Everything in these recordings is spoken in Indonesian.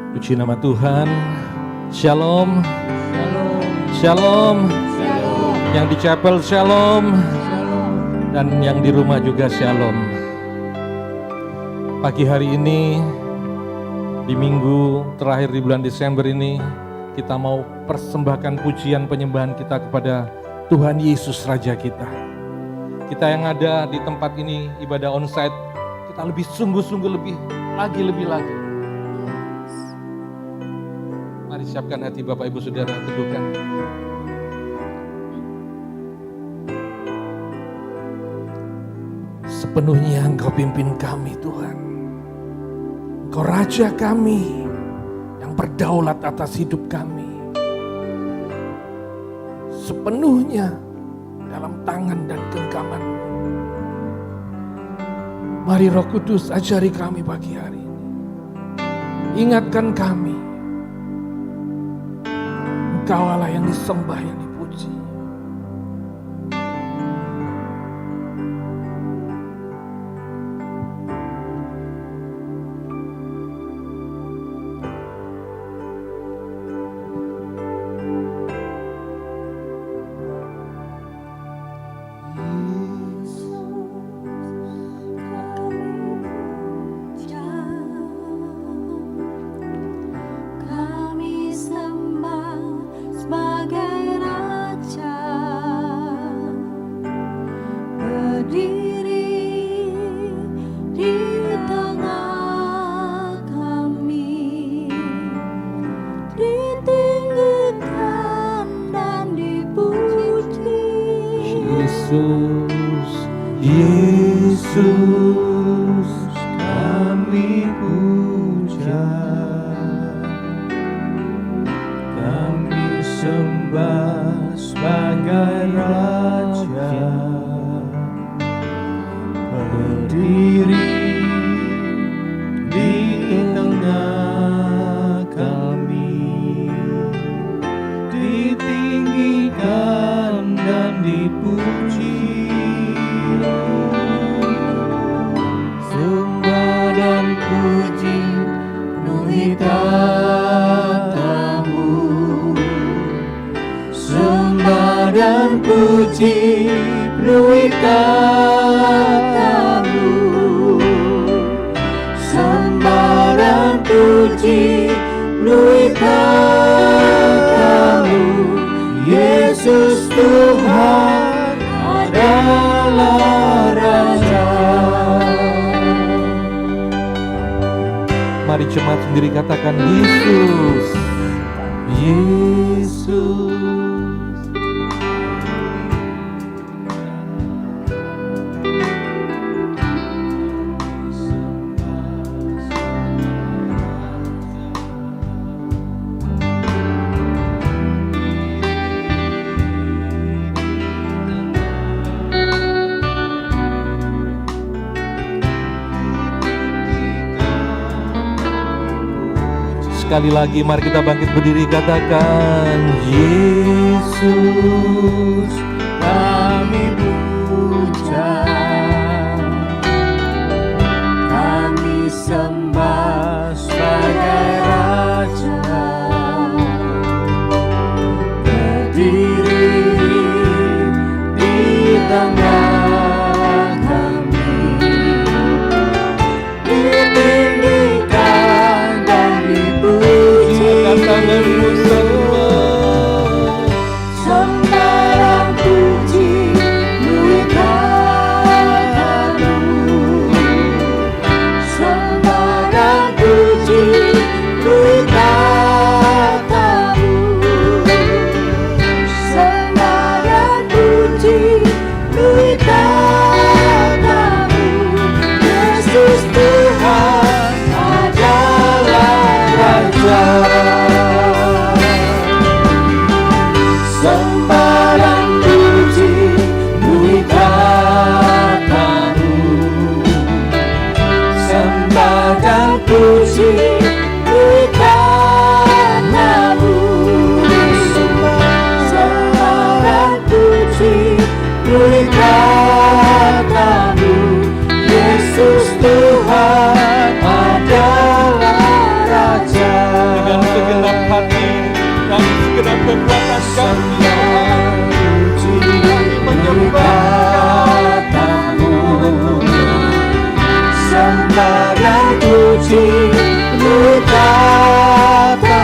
Puji nama Tuhan. Shalom. Shalom. Shalom. Shalom. Yang di chapel shalom. Shalom. Dan yang di rumah juga shalom. Pagi hari ini, di minggu terakhir di bulan Desember ini, kita mau persembahkan pujian penyembahan kita kepada Tuhan Yesus Raja kita. Kita yang ada di tempat ini, ibadah onsite, kita lebih sungguh-sungguh lebih lagi. Mari siapkan hati Bapak Ibu Saudara, teduhkan. Sepenuhnya Engkau pimpin kami Tuhan. Engkau Raja kami yang berdaulat atas hidup kami. Sepenuhnya dalam tangan dan genggaman. Mari Roh Kudus ajari kami pagi hari ini. Ingatkan kami. Engkau Allah yang disembah, yang dipuji. Yesus, kami puja, kami sembah sebagai Raja, berdiri di tengah kami, ditinggikan dan dipuji. Sembah dan puji penuhi tatamu, sembah dan puji penuhi tatamu, sembah dan puji penuhi tatamu. Yesus Tuhan adalah Raja. Mari jemaat sendiri katakan Yesus. Yesus. Sekali lagi mari kita bangkit berdiri katakan Yesus, kami puja, kami sembah sebagai Raja, berdiri di tengah kami, ditinggikan dan dipuji. tanganmu Sembah dan puji penuhi tatamu, sembah dan puji penuhi tatamu, sembah dan puji penuhi tatamu. Yesus Tuhan adalah Raja. Sembah dan puji penuhi tatamu, sembah dan puji penuhi tatamu, sembah dan puji penuhi tatamu. Yesus Tuhan adalah Raja. sembah dan puji penuhi tatamu,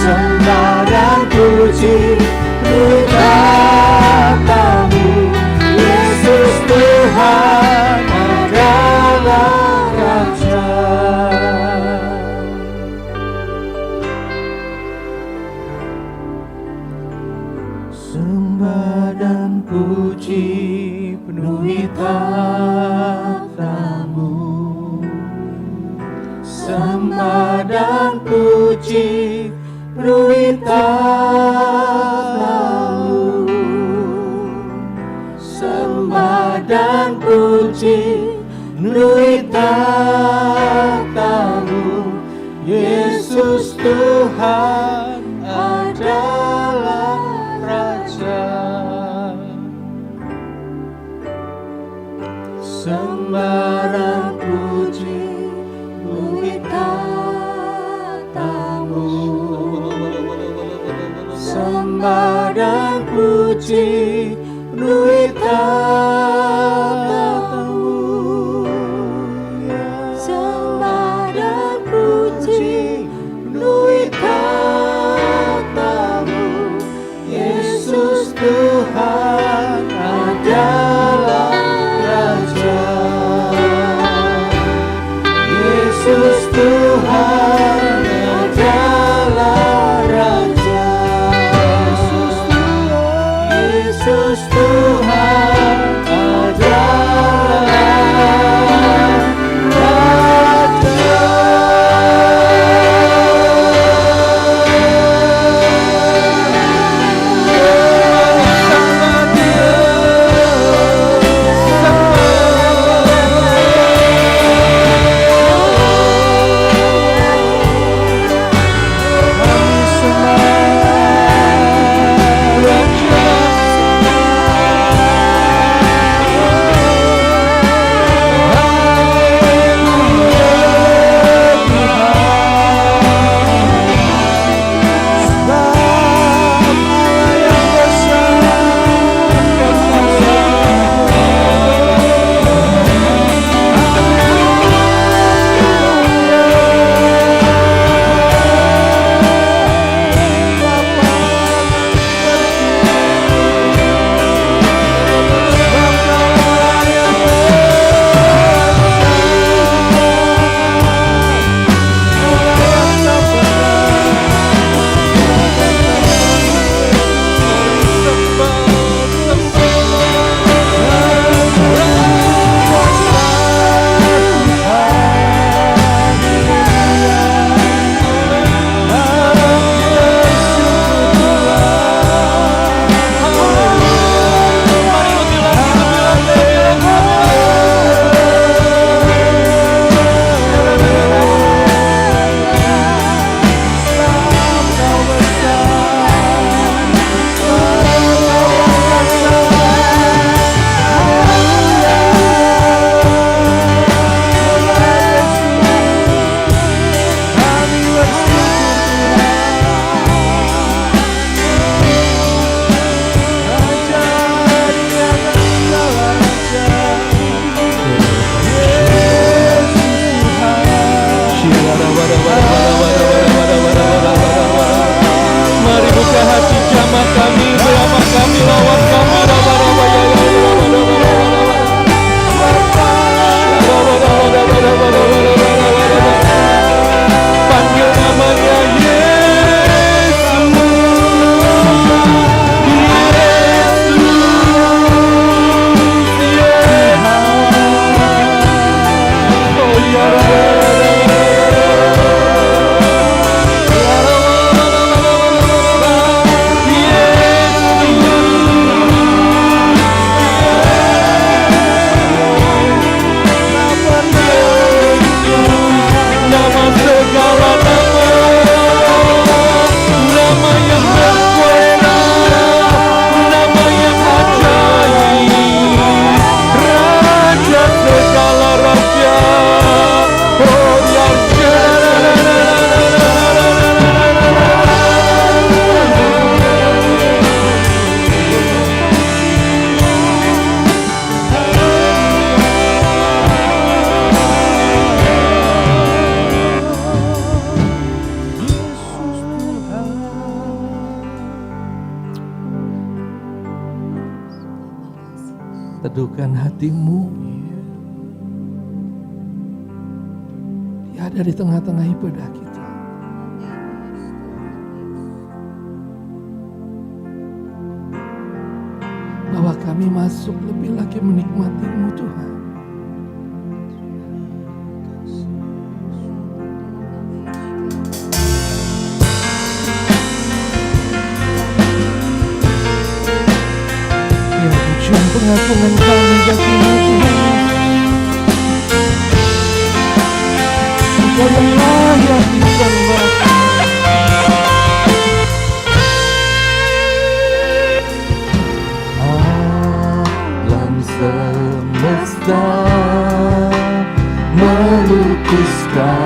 sembah dan puji penuhi tatamu. Yesus Tuhan adalah Raja. Sembah dan puji penuhi tatamu, sembah dan puji penuhi tatamu, sembah dan puji penuhi tatamu. Yesus Tuhan adalah Raja. Sembah dan puji penuhi tatamu, sembah dan puji penuhi tatamu, sembah dan puji penuhi tatamu. Yesus Tuhan adalah Raja. Yesus Tuhan adalah Raja. Yesus Tuhan adalah Raja. teduhkan hatimu. Dia ada di tengah-tengah ibadah kita. Bahwa kami masuk lebih lagi menikmati-Mu Tuhan. Biar pujian pengagungan kami bagi-Mu Tuhan. Engkau yang layak disembah. Alam semesta melukiskan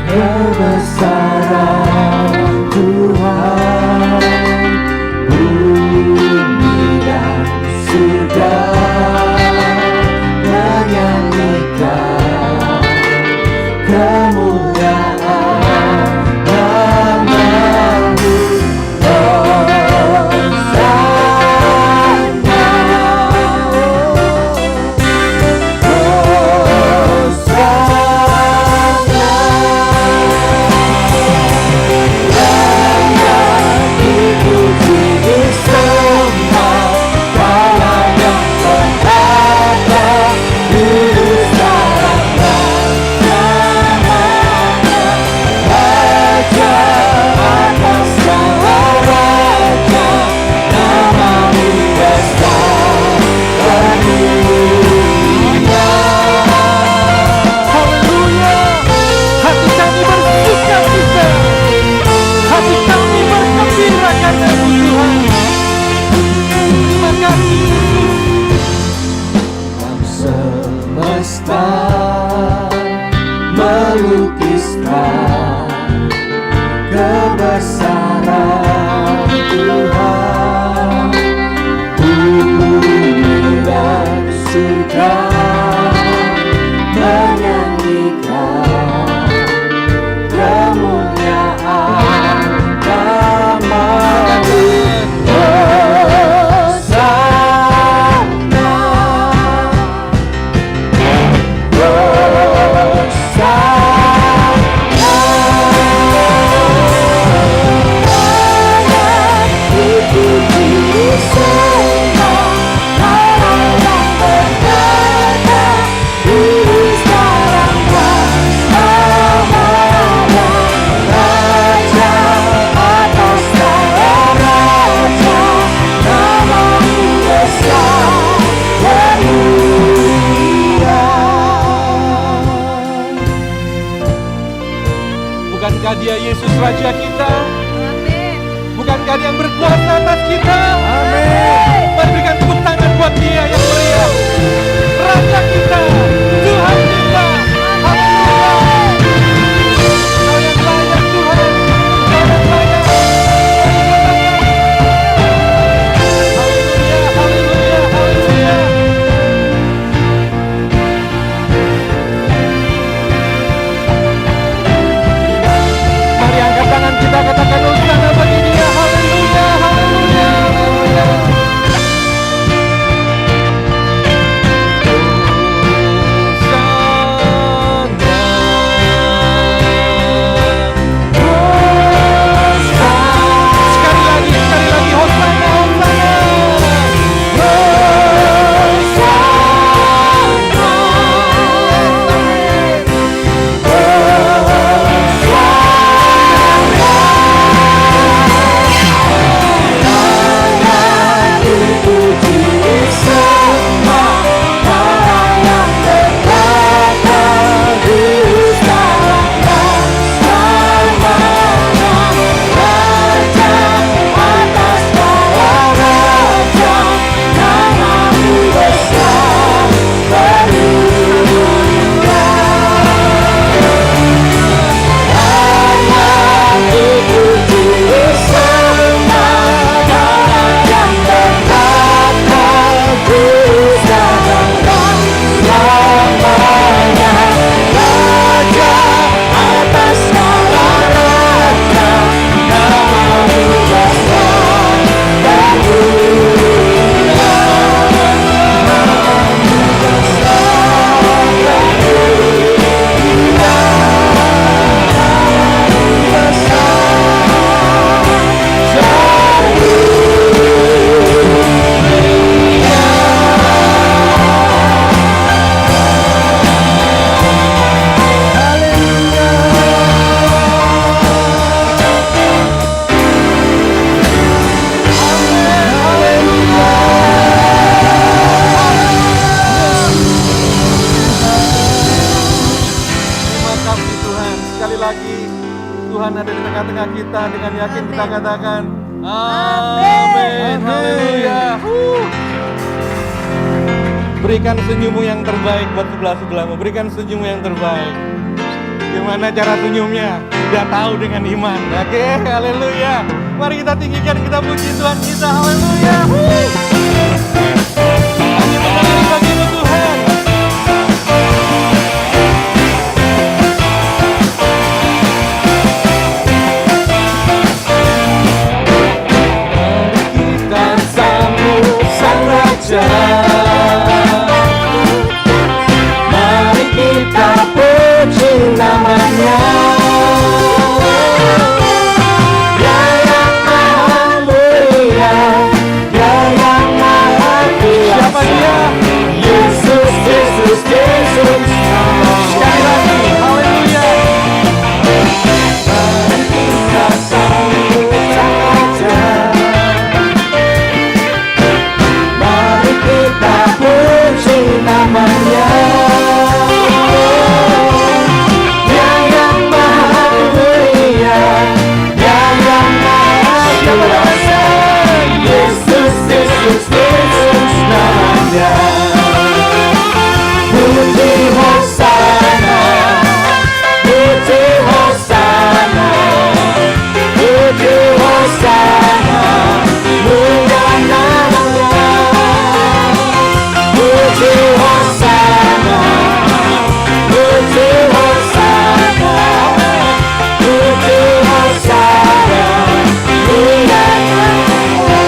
kebesaran Tuhan. Bumi dan surga menyanyikan kemuliaan nama-Mu. Melukiskan kebesaran Tuhan. Bumi dan surga menyanyikan kemuliaan nama-Mu. Bukankah Dia Yesus Raja kita? Bukankah Dia yang berkuasa atas kita? Amin. Mari berikan tepuk tangan buat Dia yang meriah. Raja kita, Tuhan kita. Haleluya. Kau yang layak Tuhan. Kau yang layak. Haleluya, haleluya, haleluya. Mari angkat tangan kita, katakan hosana bagi Dia. Haleluya, haleluya, haleluya. lagi. Tuhan ada di tengah-tengah kita, dengan yakin kita katakan amin. Haleluya. Berikan senyummu yang terbaik buat sebelah-sebelahmu. Berikan senyummu yang terbaik. Gimana cara senyumnya? Sudah tahu dengan iman. Oke, haleluya. Mari kita tinggikan, kita puji Tuhan kita. Haleluya. Hanya mengalir bagimu Tuhan. Kita sambut Sang Raja. Mari kita puji namanya. Dia yang maha mulia, Dia yang maha kuasa. Siapa dia? Yesus, Yesus, Yesus. Sekali lagi, haleluya. Mari kita sambut Sang Raja. Mari kita puji namanya. Dia yang maha mulia, Dia yang maha kuasa. Yesus, Yesus, Yesus namanya. Puji Hosana, puji Hosana, puji Hosana, mulia namanya. Puji Hosana, puji Hosana, puji Hosana, mulia namanya.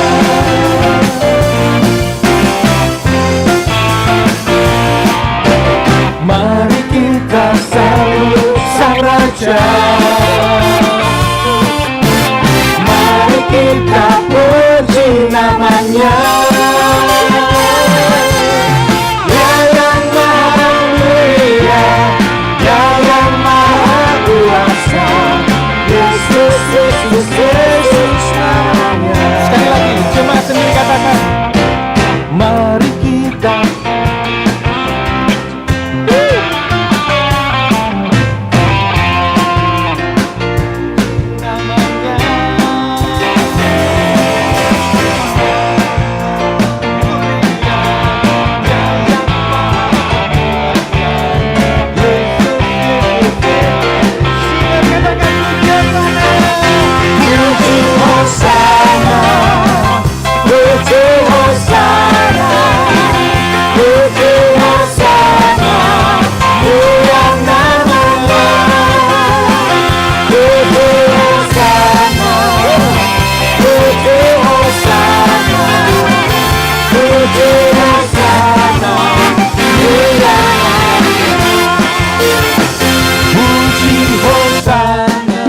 Mari kita sambut Sang Raja. Mari kita puji namanya. Dia yang maha mulia, Dia yang maha kuasa. Yesus, Yesus, Yesus namanya. Sekali lagi, jemaat sendiri katakan. Mari kita puji Hosana, puji Hosana, puji Hosana, mulia namanya. Puji Hosana, puji Hosana, puji Hosana, mulia namanya. Puji Hosana,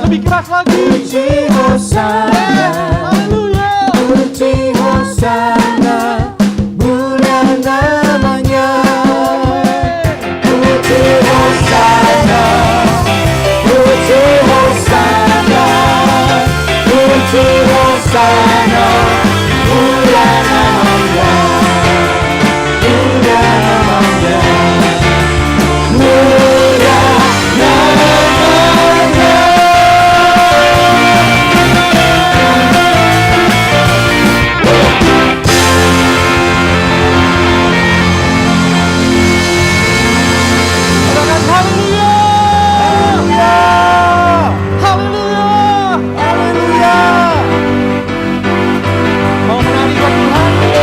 Lebih keras lagi. puji Hosana, Haleluya. puji Hosana, mulia namanya. Puji Hosana, puji Hosana, puji Hosana, mulia namanya. Mulia namanya. Mulia namanya. Katakan haleluya. Haleluya. Haleluya. Mau menari buat Tuhan?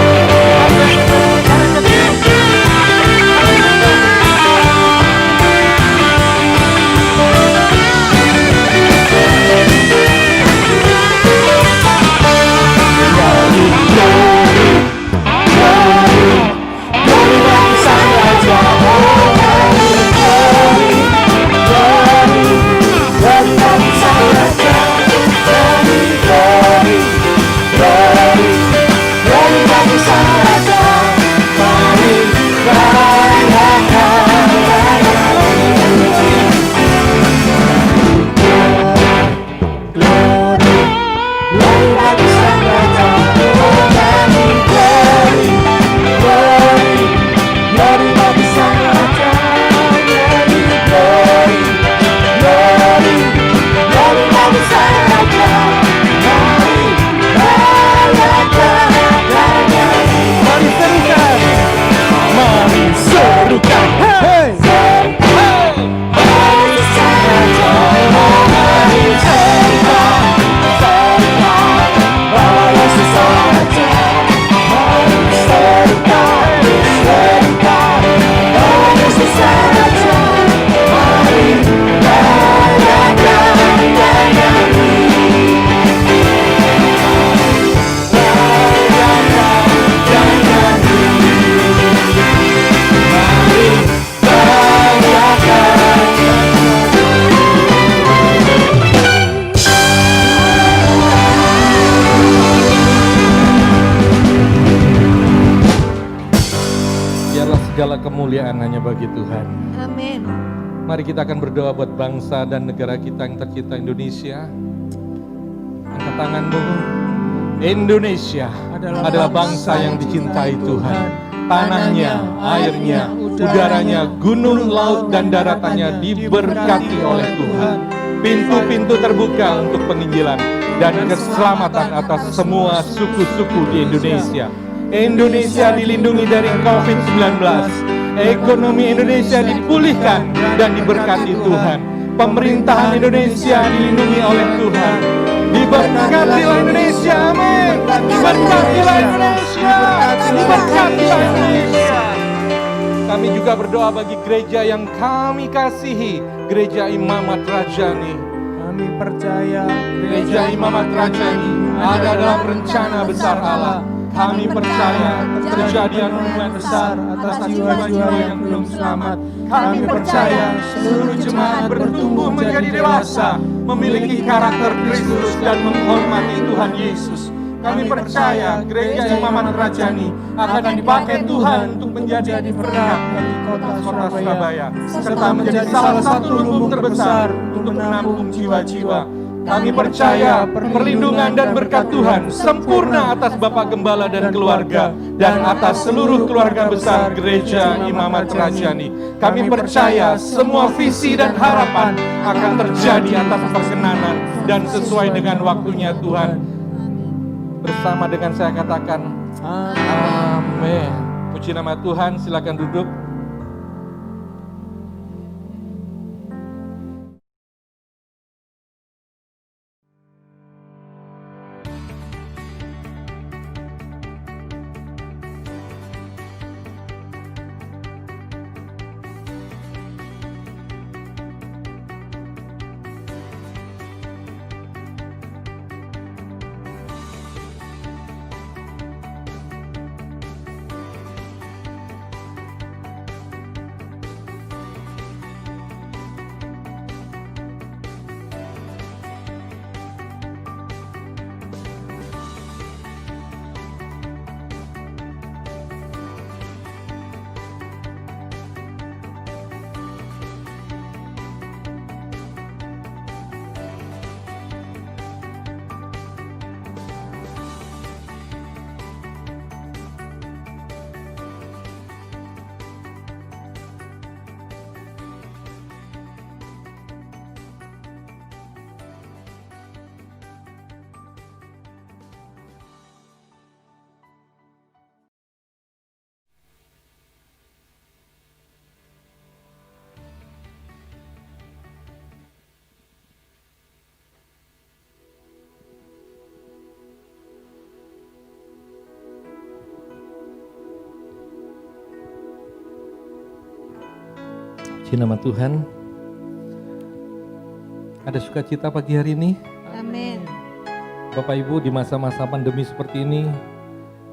kemuliaan hanya bagi Tuhan. Amin. Mari kita akan berdoa buat bangsa dan negara kita yang tercinta Indonesia. Angkat tanganmu. Indonesia adalah bangsa yang dicintai Tuhan. Tanahnya, airnya, udaranya, gunung, laut, dan daratannya diberkati oleh Tuhan. Pintu-pintu terbuka untuk penginjilan dan keselamatan atas semua suku-suku di Indonesia. Indonesia dilindungi dari COVID-19. Ekonomi Indonesia dipulihkan dan diberkati Tuhan. Pemerintahan Indonesia dilindungi oleh Tuhan. Diberkatilah Indonesia, amin. Diberkatilah Indonesia. Diberkatilah Indonesia. Kami juga berdoa bagi gereja yang kami kasihi, Gereja Imamat Rajani. Kami percaya Gereja Imamat Rajani ada dalam rencana besar Allah. Kami percaya terjadi anugerah besar atas jiwa-jiwa yang belum selamat. Kami percaya seluruh jemaat bertumbuh menjadi dewasa, memiliki karakter Kristus dan menghormati Tuhan Yesus. Kami percaya Gereja Imamat Rajani akan dipakai Tuhan untuk menjadi berkat bagi kota Surabaya, serta menjadi salah satu lumbung terbesar untuk menampung jiwa-jiwa. Kami percaya perlindungan dan berkat Tuhan sempurna atas Bapak Gembala dan keluarga, dan atas seluruh keluarga besar Gereja Imamat Rajani. Kami percaya semua visi dan harapan akan terjadi atas perkenanan dan sesuai dengan waktunya Tuhan. Bersama dengan saya katakan, amin. Puji nama Tuhan, silakan duduk. Puji nama Tuhan. Ada sukacita pagi hari ini? Amin. Bapak Ibu, di masa-masa pandemi seperti ini,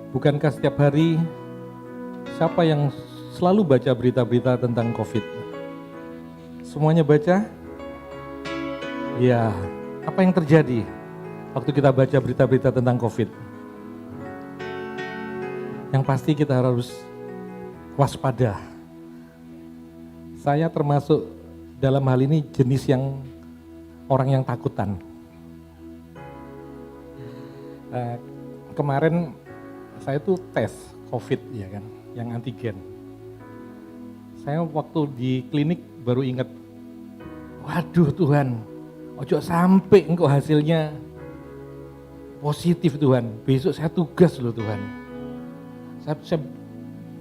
bukankah setiap hari siapa yang selalu baca berita-berita tentang COVID? Semuanya baca? Ya, apa yang terjadi waktu kita baca berita-berita tentang COVID? Yang pasti kita harus waspada. Saya termasuk dalam hal ini jenis yang orang yang takutan. Kemarin saya tuh tes COVID ya kan, yang antigen. Saya waktu di klinik baru ingat, waduh Tuhan, ojo sampai engkau hasilnya positif Tuhan. Besok saya tugas loh Tuhan. Saya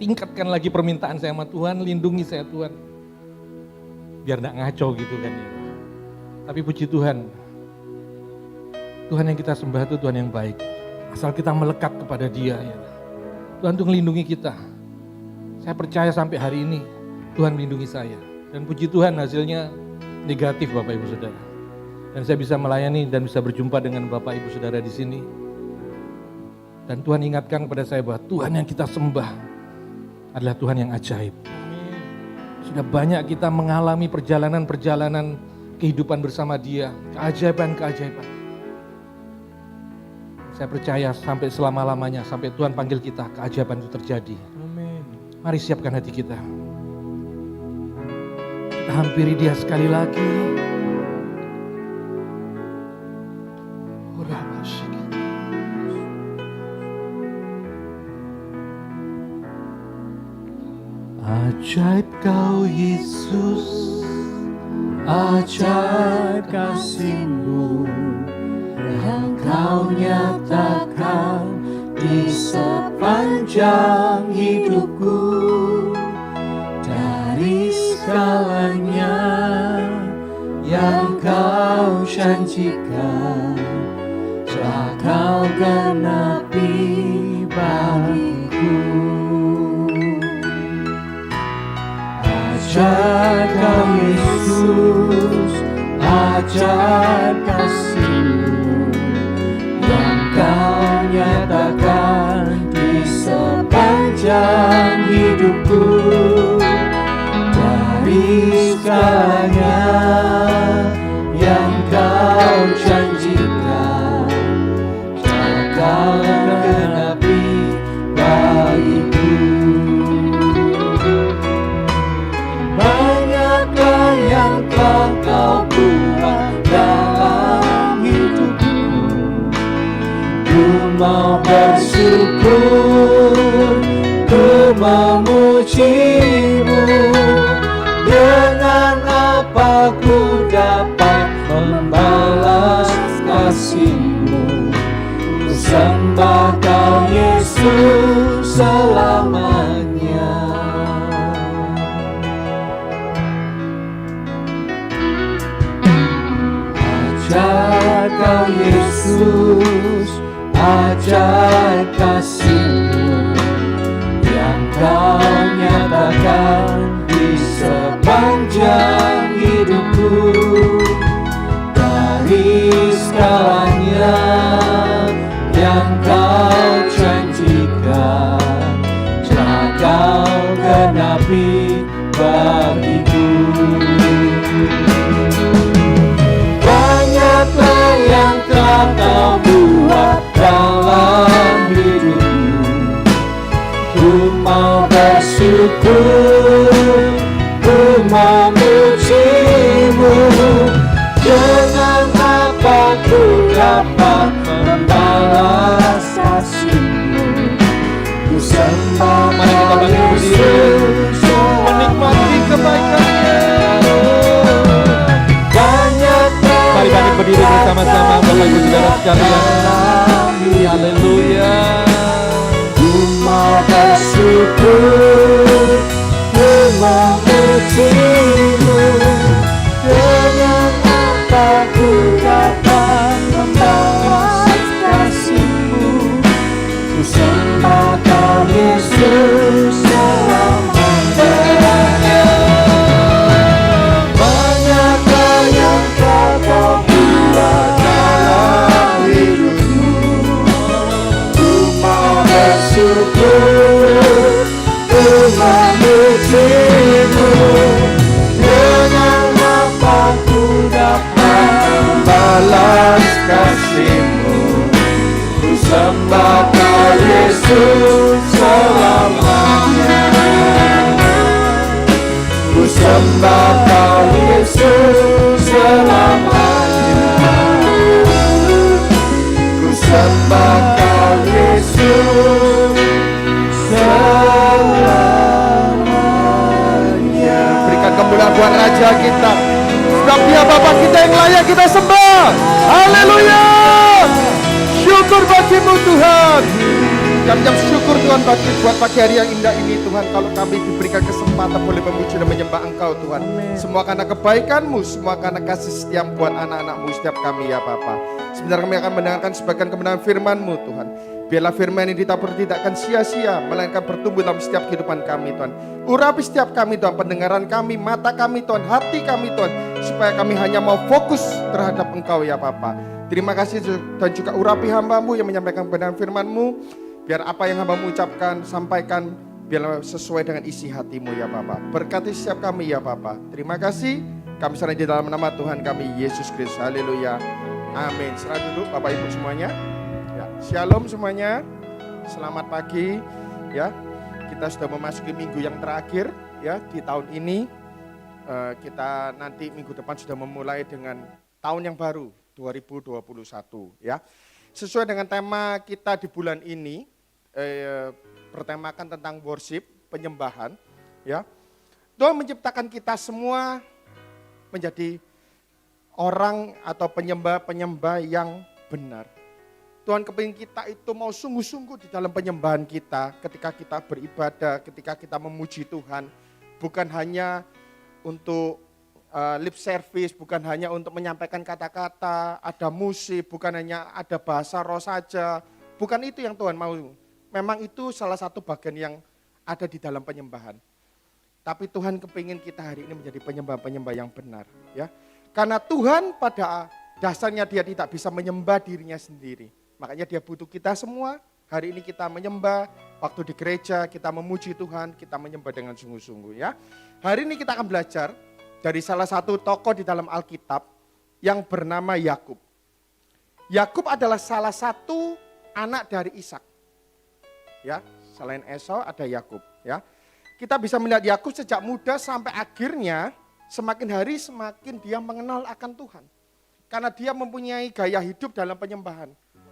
tingkatkan lagi permintaan saya sama Tuhan, lindungi saya Tuhan. Biar gak ngaco gitu kan ya. Tapi puji Tuhan, Tuhan yang kita sembah itu Tuhan yang baik. Asal kita melekat kepada Dia ya. Tuhan tuh melindungi kita. Saya percaya sampai hari ini Tuhan melindungi saya. Dan puji Tuhan hasilnya negatif Bapak Ibu Saudara. Dan saya bisa melayani dan bisa berjumpa dengan Bapak Ibu Saudara di sini. Dan Tuhan ingatkan kepada saya bahwa Tuhan yang kita sembah adalah Tuhan yang ajaib. Sudah banyak kita mengalami perjalanan-perjalanan kehidupan bersama Dia, keajaiban-keajaiban. Saya percaya sampai selama-lamanya, sampai Tuhan panggil kita, keajaiban itu terjadi. Amin. Mari siapkan hati kita. Kita hampiri Dia sekali lagi. Ajaib Kau Yesus, ajaib kasih-Mu yang Kau nyatakan di sepanjang hidupku. Dari segalanya yang Kau janjikan telah Kau genapi bagiku. Ajaib Kau Yesus, ajaib kasih-Mu yang Kau nyatakan di sepanjang hidupku. Dari segalanya yang Kau janjikan telah Kau genapi bagiku. Banyaklah yang telah Kau buat dalam hidupku. Ku mau bersyukur, ku memuji-Mu. Dengan apa ku dapat membalas kasih-Mu? Ku sembah Kau Yesus selamanya. Ajaib Kau Yesus, ajaib kasih-Mu yang Kau nyatakan di sepanjang hidupku. Dari segalanya yang Kau janjikan telah Kau genapi bagiku. Banyaklah yang telah Kau buat dalam hidupku. Ku mau bersyukur, ku memuji-Mu. Dengan apa ku dapat membalas kasih-Mu? Ku sembah Kau Yesus, Menikmati kebaikan-Nya. Mari bangkit berdiri bersama-sama Bapak Ibu Saudara sekalian. Haleluya. Ku mau bersyukur, ku memuji-Mu. Dengan apa ku dapat membalas kasih-Mu? Ku sembah Kau Yesus selamanya. Banyaklah yang telah Kau buat dalam hidupku. Ku mau bersyukur, ku memuji-Mu. Dengan apa ku dapat membalas kasih-Mu? Ku sembah Kau Yesus selamanya. Ku sembah Kau Yesus selamanya. Ku sembah Kau Yesus selamanya. Berikan kemuliaan buat Raja kita. Sebab Dia Bapa kita yang layak kita sembah. Haleluya. Syukur bagi-Mu Tuhan. Jam-jam syukur Tuhan buat pagi hari yang indah ini Tuhan. Kalau kami diberikan kesempatan boleh memuji dan menyembah Engkau Tuhan. Semua karena kebaikan-Mu, semua karena kasih setiap buat anak-anak-Mu setiap kami ya Bapa. Sebentar kami akan mendengarkan sebagian kebenaran firman-Mu Tuhan. Biarlah firman ini ditabur tidak akan sia-sia, melainkan bertumbuh dalam setiap kehidupan kami Tuhan. Urapi setiap kami Tuhan, pendengaran kami, mata kami Tuhan, hati kami Tuhan. Supaya kami hanya mau fokus terhadap Engkau ya Bapa. Terima kasih dan juga urapi hamba-Mu yang menyampaikan kebenaran firman-Mu. Biar apa yang hamba-Mu ucapkan, sampaikan, biarlah sesuai dengan isi hati-Mu ya Bapa. Berkati setiap kami ya Bapa. Terima kasih. Kami serahkan di dalam nama Tuhan kami, Yesus Kristus. Haleluya. Amin. Serah duduk Bapak Ibu semuanya. Ya, shalom semuanya. Selamat pagi. Ya, kita sudah memasuki minggu yang terakhir ya di tahun ini. kita nanti minggu depan sudah memulai dengan tahun yang baru 2021 ya. Sesuai dengan tema kita di bulan ini bertemakan tentang worship, penyembahan ya. Tuhan menciptakan kita semua menjadi orang atau penyembah-penyembah yang benar. Tuhan kepingin kita itu mau sungguh-sungguh di dalam penyembahan kita ketika kita beribadah, ketika kita memuji Tuhan. Bukan hanya untuk lip service, bukan hanya untuk menyampaikan kata-kata, ada musik, bukan hanya ada bahasa roh saja. Bukan itu yang Tuhan mau. Memang itu salah satu bagian yang ada di dalam penyembahan. Tapi Tuhan kepingin kita hari ini menjadi penyembah-penyembah yang benar. Ya. Karena Tuhan pada dasarnya dia tidak bisa menyembah dirinya sendiri. Makanya dia butuh kita semua. Hari ini kita menyembah, waktu di gereja kita memuji Tuhan, kita menyembah dengan sungguh-sungguh ya. Hari ini kita akan belajar dari salah satu tokoh di dalam Alkitab yang bernama Yakub. Yakub adalah salah satu anak dari Ishak. Ya, selain Esau ada Yakub ya. Kita bisa melihat Yakub sejak muda sampai akhirnya semakin hari semakin dia mengenal akan Tuhan. Karena dia mempunyai gaya hidup dalam penyembahan.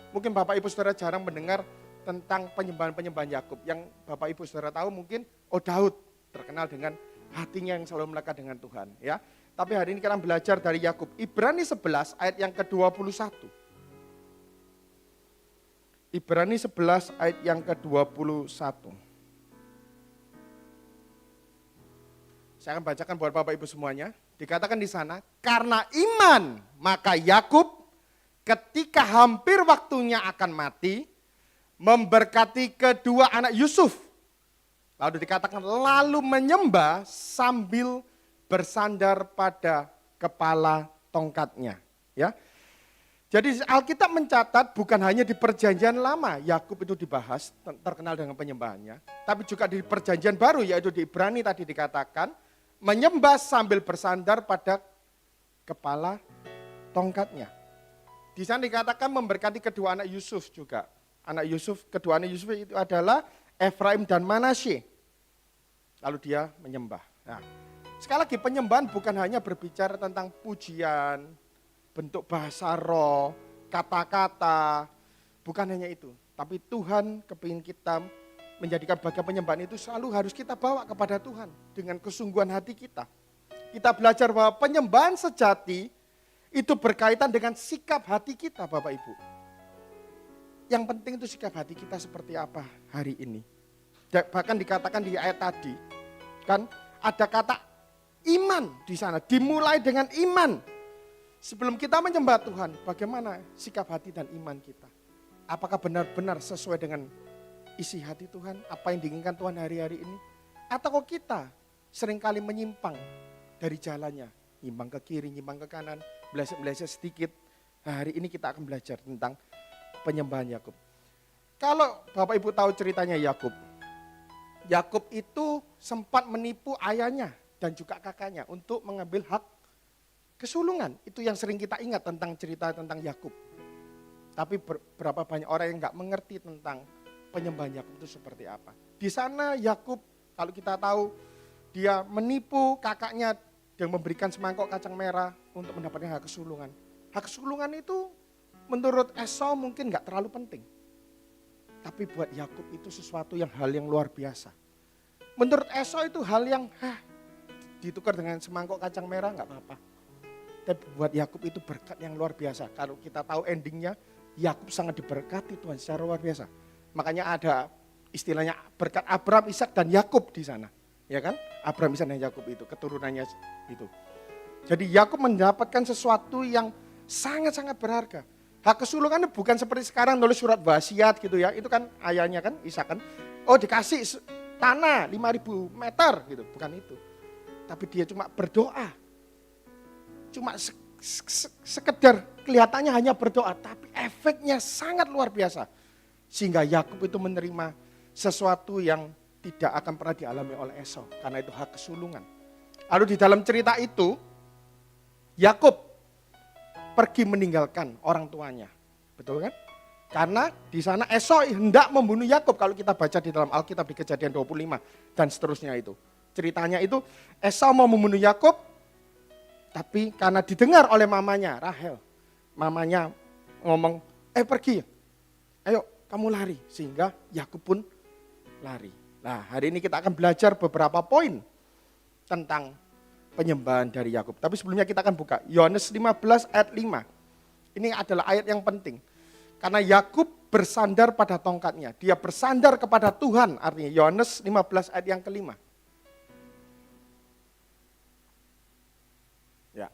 Mungkin Bapak Ibu Saudara jarang mendengar tentang penyembahan-penyembahan Yakub. Yang Bapak Ibu Saudara tahu mungkin Daud terkenal dengan hatinya yang selalu melekat dengan Tuhan. Ya. Tapi hari ini kita belajar dari Yakub. Ibrani 11 ayat yang ke-21. Ibrani 11 ayat yang ke-21. Saya akan bacakan buat Bapak Ibu semuanya. Dikatakan di sana, karena iman maka Yakub ketika hampir waktunya akan mati, memberkati kedua anak Yusuf. Lalu dikatakan lalu menyembah sambil bersandar pada kepala tongkatnya. Ya. Jadi Alkitab mencatat bukan hanya di perjanjian lama Yakub itu dibahas, terkenal dengan penyembahannya. Tapi juga di perjanjian baru yaitu di Ibrani tadi dikatakan, menyembah sambil bersandar pada kepala tongkatnya. Di sana dikatakan memberkati kedua anak Yusuf juga. Kedua anak Yusuf itu adalah Efraim dan Manasye. Lalu dia menyembah. Nah, sekali lagi penyembahan bukan hanya berbicara tentang pujian, bentuk bahasa roh, kata-kata. Bukan hanya itu. Tapi Tuhan kepingin kita menjadikan bagian penyembahan itu selalu harus kita bawa kepada Tuhan. Dengan kesungguhan hati kita. Kita belajar bahwa penyembahan sejati itu berkaitan dengan sikap hati kita Bapak Ibu. Yang penting itu sikap hati kita seperti apa hari ini. Bahkan dikatakan di ayat tadi, kan ada kata iman di sana, dimulai dengan iman. Sebelum kita menyembah Tuhan, bagaimana sikap hati dan iman kita? Apakah benar-benar sesuai dengan isi hati Tuhan, apa yang diinginkan Tuhan hari-hari ini? Atau kok kita seringkali menyimpang dari jalannya, nyimpang ke kiri, nyimpang ke kanan, belajar sedikit. Nah, hari ini kita akan belajar tentang penyembahan Yakub. Kalau Bapak Ibu tahu ceritanya Yakub, Yakub itu sempat menipu ayahnya dan juga kakaknya untuk mengambil hak kesulungan. Itu yang sering kita ingat tentang cerita tentang Yakub. Tapi berapa banyak orang yang nggak mengerti tentang penyembahan Yakub itu seperti apa. Di sana Yakub, kalau kita tahu, dia menipu kakaknya yang memberikan semangkok kacang merah untuk mendapatkan hak kesulungan. Hak kesulungan itu menurut Esau mungkin gak terlalu penting. Tapi buat Yakub itu sesuatu hal yang luar biasa. Menurut Esau itu hal yang ditukar dengan semangkok kacang merah gak apa-apa. Tapi buat Yakub itu berkat yang luar biasa. Kalau kita tahu endingnya, Yakub sangat diberkati Tuhan secara luar biasa. Makanya ada istilahnya berkat Abraham, Ishak dan Yakub di sana. Ya kan? Abraham, Ishak dan Yakub itu keturunannya itu. Jadi Yakub mendapatkan sesuatu yang sangat-sangat berharga. Hak kesulungan bukan seperti sekarang nulis surat wasiat gitu ya. Itu kan ayahnya kan, Ishak kan. Oh dikasih tanah 5.000 meter gitu. Bukan itu. Tapi dia cuma berdoa. Cuma sekedar kelihatannya hanya berdoa. Tapi efeknya sangat luar biasa. Sehingga Yakub itu menerima sesuatu yang tidak akan pernah dialami oleh Esau. Karena itu hak kesulungan. Lalu di dalam cerita itu, Yakub pergi meninggalkan orang tuanya. Betul kan? Karena di sana Esau hendak membunuh Yakub. Kalau kita baca di dalam Alkitab di Kejadian 25 dan seterusnya itu. Ceritanya itu Esau mau membunuh Yakub, tapi karena didengar oleh mamanya Rahel, mamanya ngomong, pergi, ayo kamu lari. Sehingga Yakub pun lari. Nah, hari ini kita akan belajar beberapa poin tentang penyembahan dari Yakub. Tapi sebelumnya kita akan buka Yohanes 15 ayat 5. Ini adalah ayat yang penting. Karena Yakub bersandar pada tongkatnya. Dia bersandar kepada Tuhan, artinya Yohanes 15 ayat yang kelima. Ya.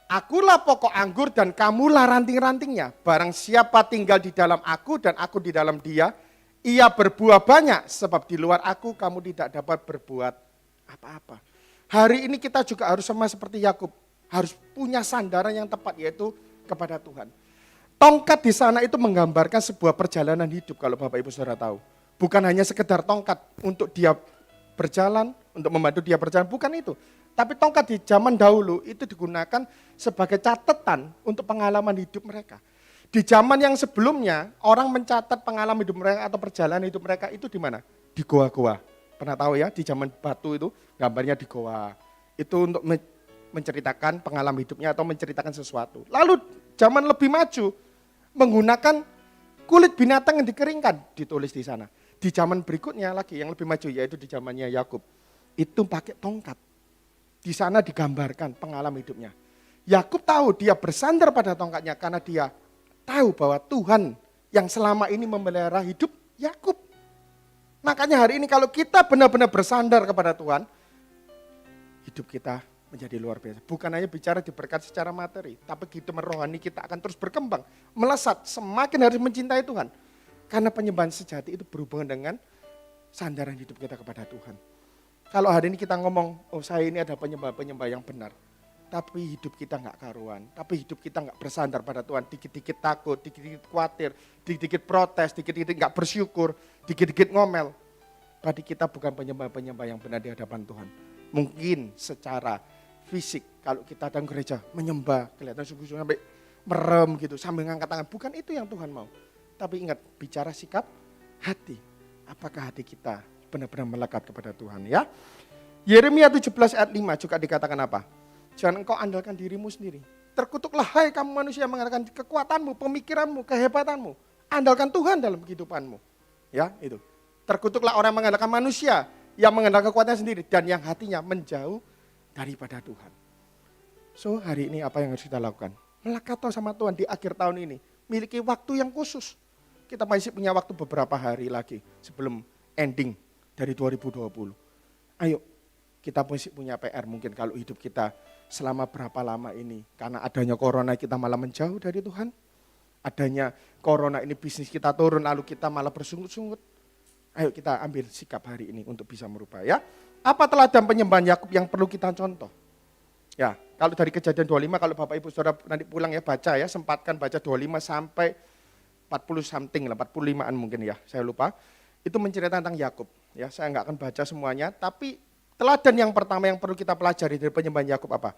Akulah pokok anggur dan kamulah ranting-rantingnya. Barang siapa tinggal di dalam aku dan aku di dalam dia, ia berbuah banyak. Sebab di luar aku kamu tidak dapat berbuat apa-apa. Hari ini kita juga harus sama seperti Yakub. Harus punya sandaran yang tepat, yaitu kepada Tuhan. Tongkat di sana itu menggambarkan sebuah perjalanan hidup, kalau Bapak Ibu Saudara tahu. Bukan hanya sekedar tongkat untuk dia berjalan, untuk membantu dia berjalan, bukan itu. Tapi tongkat di zaman dahulu itu digunakan sebagai catatan untuk pengalaman hidup mereka. Di zaman yang sebelumnya, orang mencatat pengalaman hidup mereka atau perjalanan hidup mereka itu di mana? Di goa-goa. Pernah tahu ya, di zaman batu itu gambarnya di goa. Itu untuk menceritakan pengalaman hidupnya atau menceritakan sesuatu. Lalu zaman lebih maju, menggunakan kulit binatang yang dikeringkan, ditulis di sana. Di zaman berikutnya lagi yang lebih maju, yaitu di zamannya Yakub, itu pakai tongkat. Di sana digambarkan pengalaman hidupnya. Yakub tahu dia bersandar pada tongkatnya karena dia tahu bahwa Tuhan yang selama ini memelihara hidup Yakub. Makanya hari ini kalau kita benar-benar bersandar kepada Tuhan, hidup kita menjadi luar biasa. Bukan hanya bicara diberkat secara materi, tapi hidup rohani kita akan terus berkembang, melesat, semakin harus mencintai Tuhan. Karena penyembahan sejati itu berhubungan dengan sandaran hidup kita kepada Tuhan. Kalau hari ini kita ngomong, saya ini ada penyembah yang benar. Tapi hidup kita nggak karuan, tapi hidup kita nggak bersandar pada Tuhan. Dikit-dikit takut, dikit-dikit khawatir, dikit-dikit protes, dikit-dikit nggak bersyukur, dikit-dikit ngomel. Berarti kita bukan penyembah-penyembah yang benar di hadapan Tuhan. Mungkin secara fisik, kalau kita datang gereja menyembah, kelihatan sungguh-sungguh sampai merem gitu, sambil ngangkat tangan. Bukan itu yang Tuhan mau. Tapi ingat, bicara sikap hati. Apakah hati kita benar-benar melekat kepada Tuhan ya? Yeremia 17 ayat 5 juga dikatakan apa? Jangan engkau andalkan dirimu sendiri. Terkutuklah hai kamu manusia yang mengandalkan kekuatanmu, pemikiranmu, kehebatanmu. Andalkan Tuhan dalam kehidupanmu. Ya, itu. Terkutuklah orang yang mengandalkan manusia, yang mengandalkan kekuatannya sendiri, dan yang hatinya menjauh daripada Tuhan. So, hari ini apa yang harus kita lakukan? Melekat sama Tuhan di akhir tahun ini. Miliki waktu yang khusus. Kita masih punya waktu beberapa hari lagi sebelum ending dari 2020. Ayo, kita masih punya PR mungkin kalau hidup kita selama berapa lama ini. Karena adanya corona kita malah menjauh dari Tuhan. Adanya corona ini bisnis kita turun lalu kita malah bersungut-sungut. Ayo kita ambil sikap hari ini untuk bisa merubah ya. Apa teladan penyembahan Yakub yang perlu kita contoh? Ya, kalau dari Kejadian 25, kalau Bapak Ibu Saudara nanti pulang ya baca ya, sempatkan baca 25 sampai 40 something lah, 45-an mungkin ya, saya lupa. Itu menceritakan tentang Yakub. Ya, saya nggak akan baca semuanya, tapi teladan yang pertama yang perlu kita pelajari dari penyembahan Yakub apa?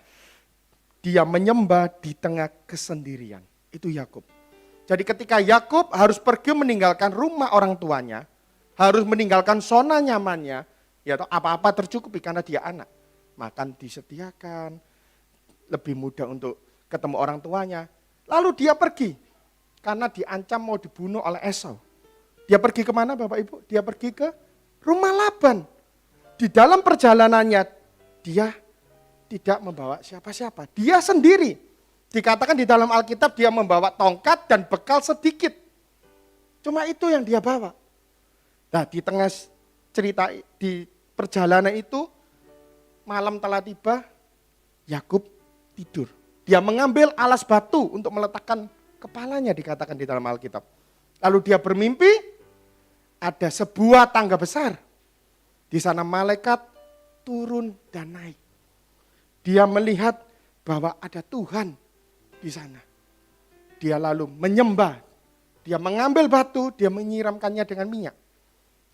Dia menyembah di tengah kesendirian. Itu Yakub. Jadi ketika Yakub harus pergi meninggalkan rumah orang tuanya, harus meninggalkan zona nyamannya, ya apa-apa tercukupi karena dia anak. Makan disediakan, lebih mudah untuk ketemu orang tuanya. Lalu dia pergi, karena diancam mau dibunuh oleh Esau. Dia pergi kemana Bapak Ibu? Dia pergi ke rumah Laban. Di dalam perjalanannya, dia tidak membawa siapa-siapa. Dia sendiri. Dikatakan di dalam Alkitab dia membawa tongkat dan bekal sedikit. Cuma itu yang dia bawa. Nah di tengah cerita, di perjalanan itu, malam telah tiba, Yakub tidur. Dia mengambil alas batu untuk meletakkan kepalanya, dikatakan di dalam Alkitab. Lalu dia bermimpi, ada sebuah tangga besar. Di sana malaikat turun dan naik. Dia melihat bahwa ada Tuhan di sana. Dia lalu menyembah. Dia mengambil batu, dia menyiramkannya dengan minyak.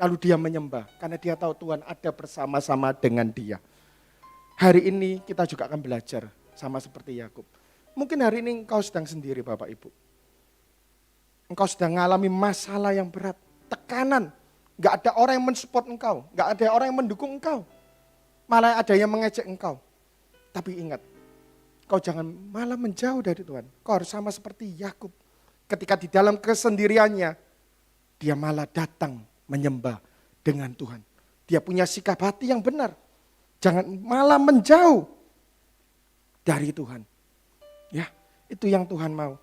Lalu dia menyembah, karena dia tahu Tuhan ada bersama-sama dengan dia. Hari ini kita juga akan belajar sama seperti Yakub. Mungkin hari ini engkau sedang sendiri Bapak Ibu. Engkau sedang mengalami masalah yang berat, tekanan. Gak ada orang yang mensupport engkau, gak ada orang yang mendukung engkau. malah ada yang mengejek engkau. Tapi ingat, kau jangan malah menjauh dari Tuhan. Kau harus sama seperti Yakub. Ketika di dalam kesendiriannya, dia malah datang menyembah dengan Tuhan. Dia punya sikap hati yang benar. Jangan malah menjauh dari Tuhan. Ya, itu yang Tuhan mau.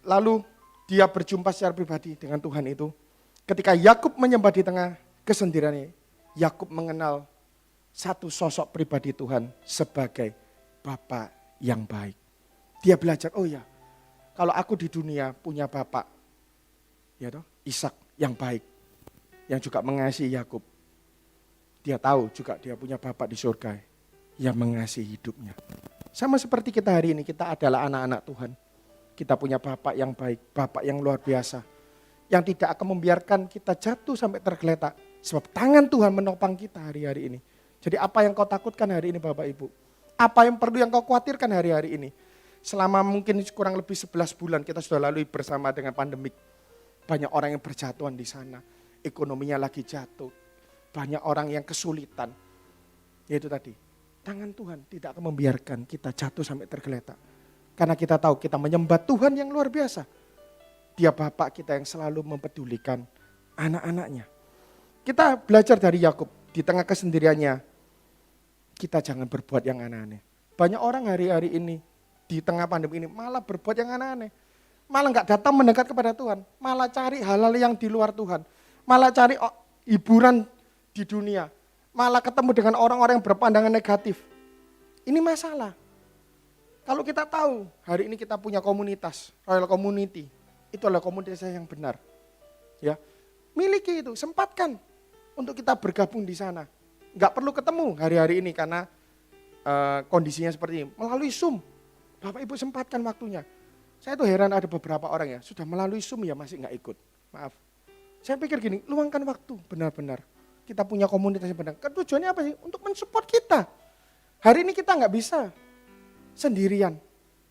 Lalu dia berjumpa secara pribadi dengan Tuhan itu. Ketika Yakub menyembah di tengah kesendiriannya, Yakub mengenal satu sosok pribadi Tuhan sebagai Bapa yang baik. Dia belajar, oh ya, kalau aku di dunia punya bapak, ya toh, Ishak yang baik, yang juga mengasihi Yakub. Dia tahu juga dia punya bapak di surga yang mengasihi hidupnya. Sama seperti kita hari ini, kita adalah anak-anak Tuhan. Kita punya bapak yang baik, bapak yang luar biasa. Yang tidak akan membiarkan kita jatuh sampai tergeletak. Sebab tangan Tuhan menopang kita hari-hari ini. Jadi apa yang kau takutkan hari ini Bapak Ibu? Apa yang perlu yang kau khawatirkan hari-hari ini? Selama mungkin kurang lebih 11 bulan kita sudah lalui bersama dengan pandemik. Banyak orang yang berjatuhan di sana. Ekonominya lagi jatuh. Banyak orang yang kesulitan. Yaitu tadi, tangan Tuhan tidak akan membiarkan kita jatuh sampai tergeletak. Karena kita tahu kita menyembah Tuhan yang luar biasa. Dia Bapak kita yang selalu mempedulikan anak-anaknya. Kita belajar dari Yakub di tengah kesendiriannya. Kita jangan berbuat yang aneh-aneh. Banyak orang hari-hari ini di tengah pandemi ini malah berbuat yang aneh-aneh. Malah nggak datang mendekat kepada Tuhan. Malah cari hal-hal yang di luar Tuhan. Malah cari hiburan di dunia. Malah ketemu dengan orang-orang yang berpandangan negatif. Ini masalah. Kalau kita tahu hari ini kita punya komunitas, Royal Community. Itu adalah komunitas yang benar. Ya, miliki itu, sempatkan untuk kita bergabung di sana. Nggak perlu ketemu hari-hari ini karena kondisinya seperti ini. Melalui Zoom, Bapak Ibu sempatkan waktunya. Saya tuh heran ada beberapa orang ya, sudah melalui Zoom ya masih nggak ikut. Maaf. Saya pikir gini, luangkan waktu benar-benar. Kita punya komunitas yang benar. Tujuannya apa sih? Untuk mensupport kita. Hari ini kita nggak bisa sendirian.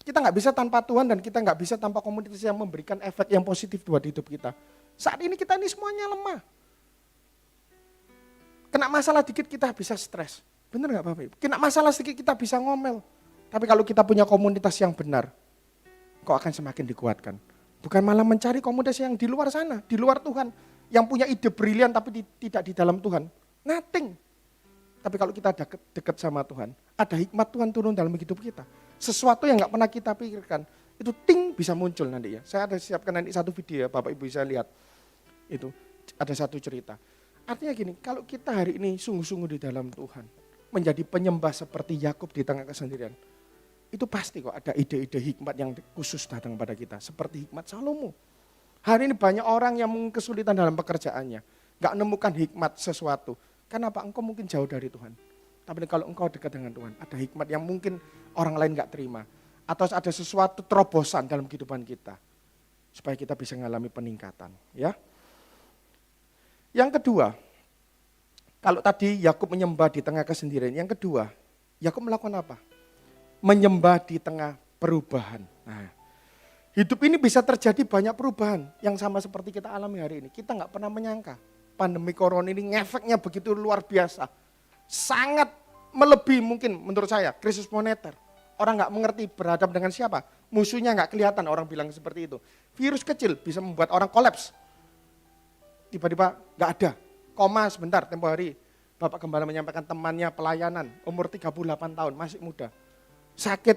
Kita nggak bisa tanpa Tuhan dan kita nggak bisa tanpa komunitas yang memberikan efek yang positif buat hidup kita. Saat ini kita ini semuanya lemah. Kena masalah dikit kita bisa stres. Benar nggak Bapak Ibu? Kena masalah sedikit kita bisa ngomel. Tapi kalau kita punya komunitas yang benar, kok akan semakin dikuatkan. Bukan malah mencari komunitas yang di luar sana, di luar Tuhan. Yang punya ide brilian tapi tidak di dalam Tuhan. Nothing. Tapi kalau kita dekat sama Tuhan, ada hikmat Tuhan turun dalam hidup kita. Sesuatu yang nggak pernah kita pikirkan, itu ting bisa muncul nanti ya. Saya ada siapkan nanti satu video ya, Bapak Ibu bisa lihat. Itu ada satu cerita. Artinya gini, kalau kita hari ini sungguh-sungguh di dalam Tuhan, menjadi penyembah seperti Yakub di tengah kesendirian, itu pasti kok ada ide-ide hikmat yang khusus datang pada kita, seperti hikmat Salomo. Hari ini banyak orang yang mungkin kesulitan dalam pekerjaannya, nggak menemukan hikmat sesuatu. Kenapa? Engkau mungkin jauh dari Tuhan. Tapi kalau engkau dekat dengan Tuhan, ada hikmat yang mungkin orang lain nggak terima. Atau ada sesuatu terobosan dalam kehidupan kita. Supaya kita bisa mengalami peningkatan. Ya. Yang kedua, kalau tadi Yakub menyembah di tengah kesendirian. Yang kedua, Yakub melakukan apa? Menyembah di tengah perubahan. Nah, hidup ini bisa terjadi banyak perubahan yang sama seperti kita alami hari ini. Kita nggak pernah menyangka pandemi corona ini ngefeknya begitu luar biasa. Sangat melebihi mungkin menurut saya krisis moneter. Orang nggak mengerti berhadapan dengan siapa. Musuhnya nggak kelihatan, orang bilang seperti itu. Virus kecil bisa membuat orang kolaps. Tiba-tiba nggak ada. Koma sebentar tempo hari. Bapak Gembala menyampaikan temannya pelayanan, umur 38 tahun, masih muda. Sakit,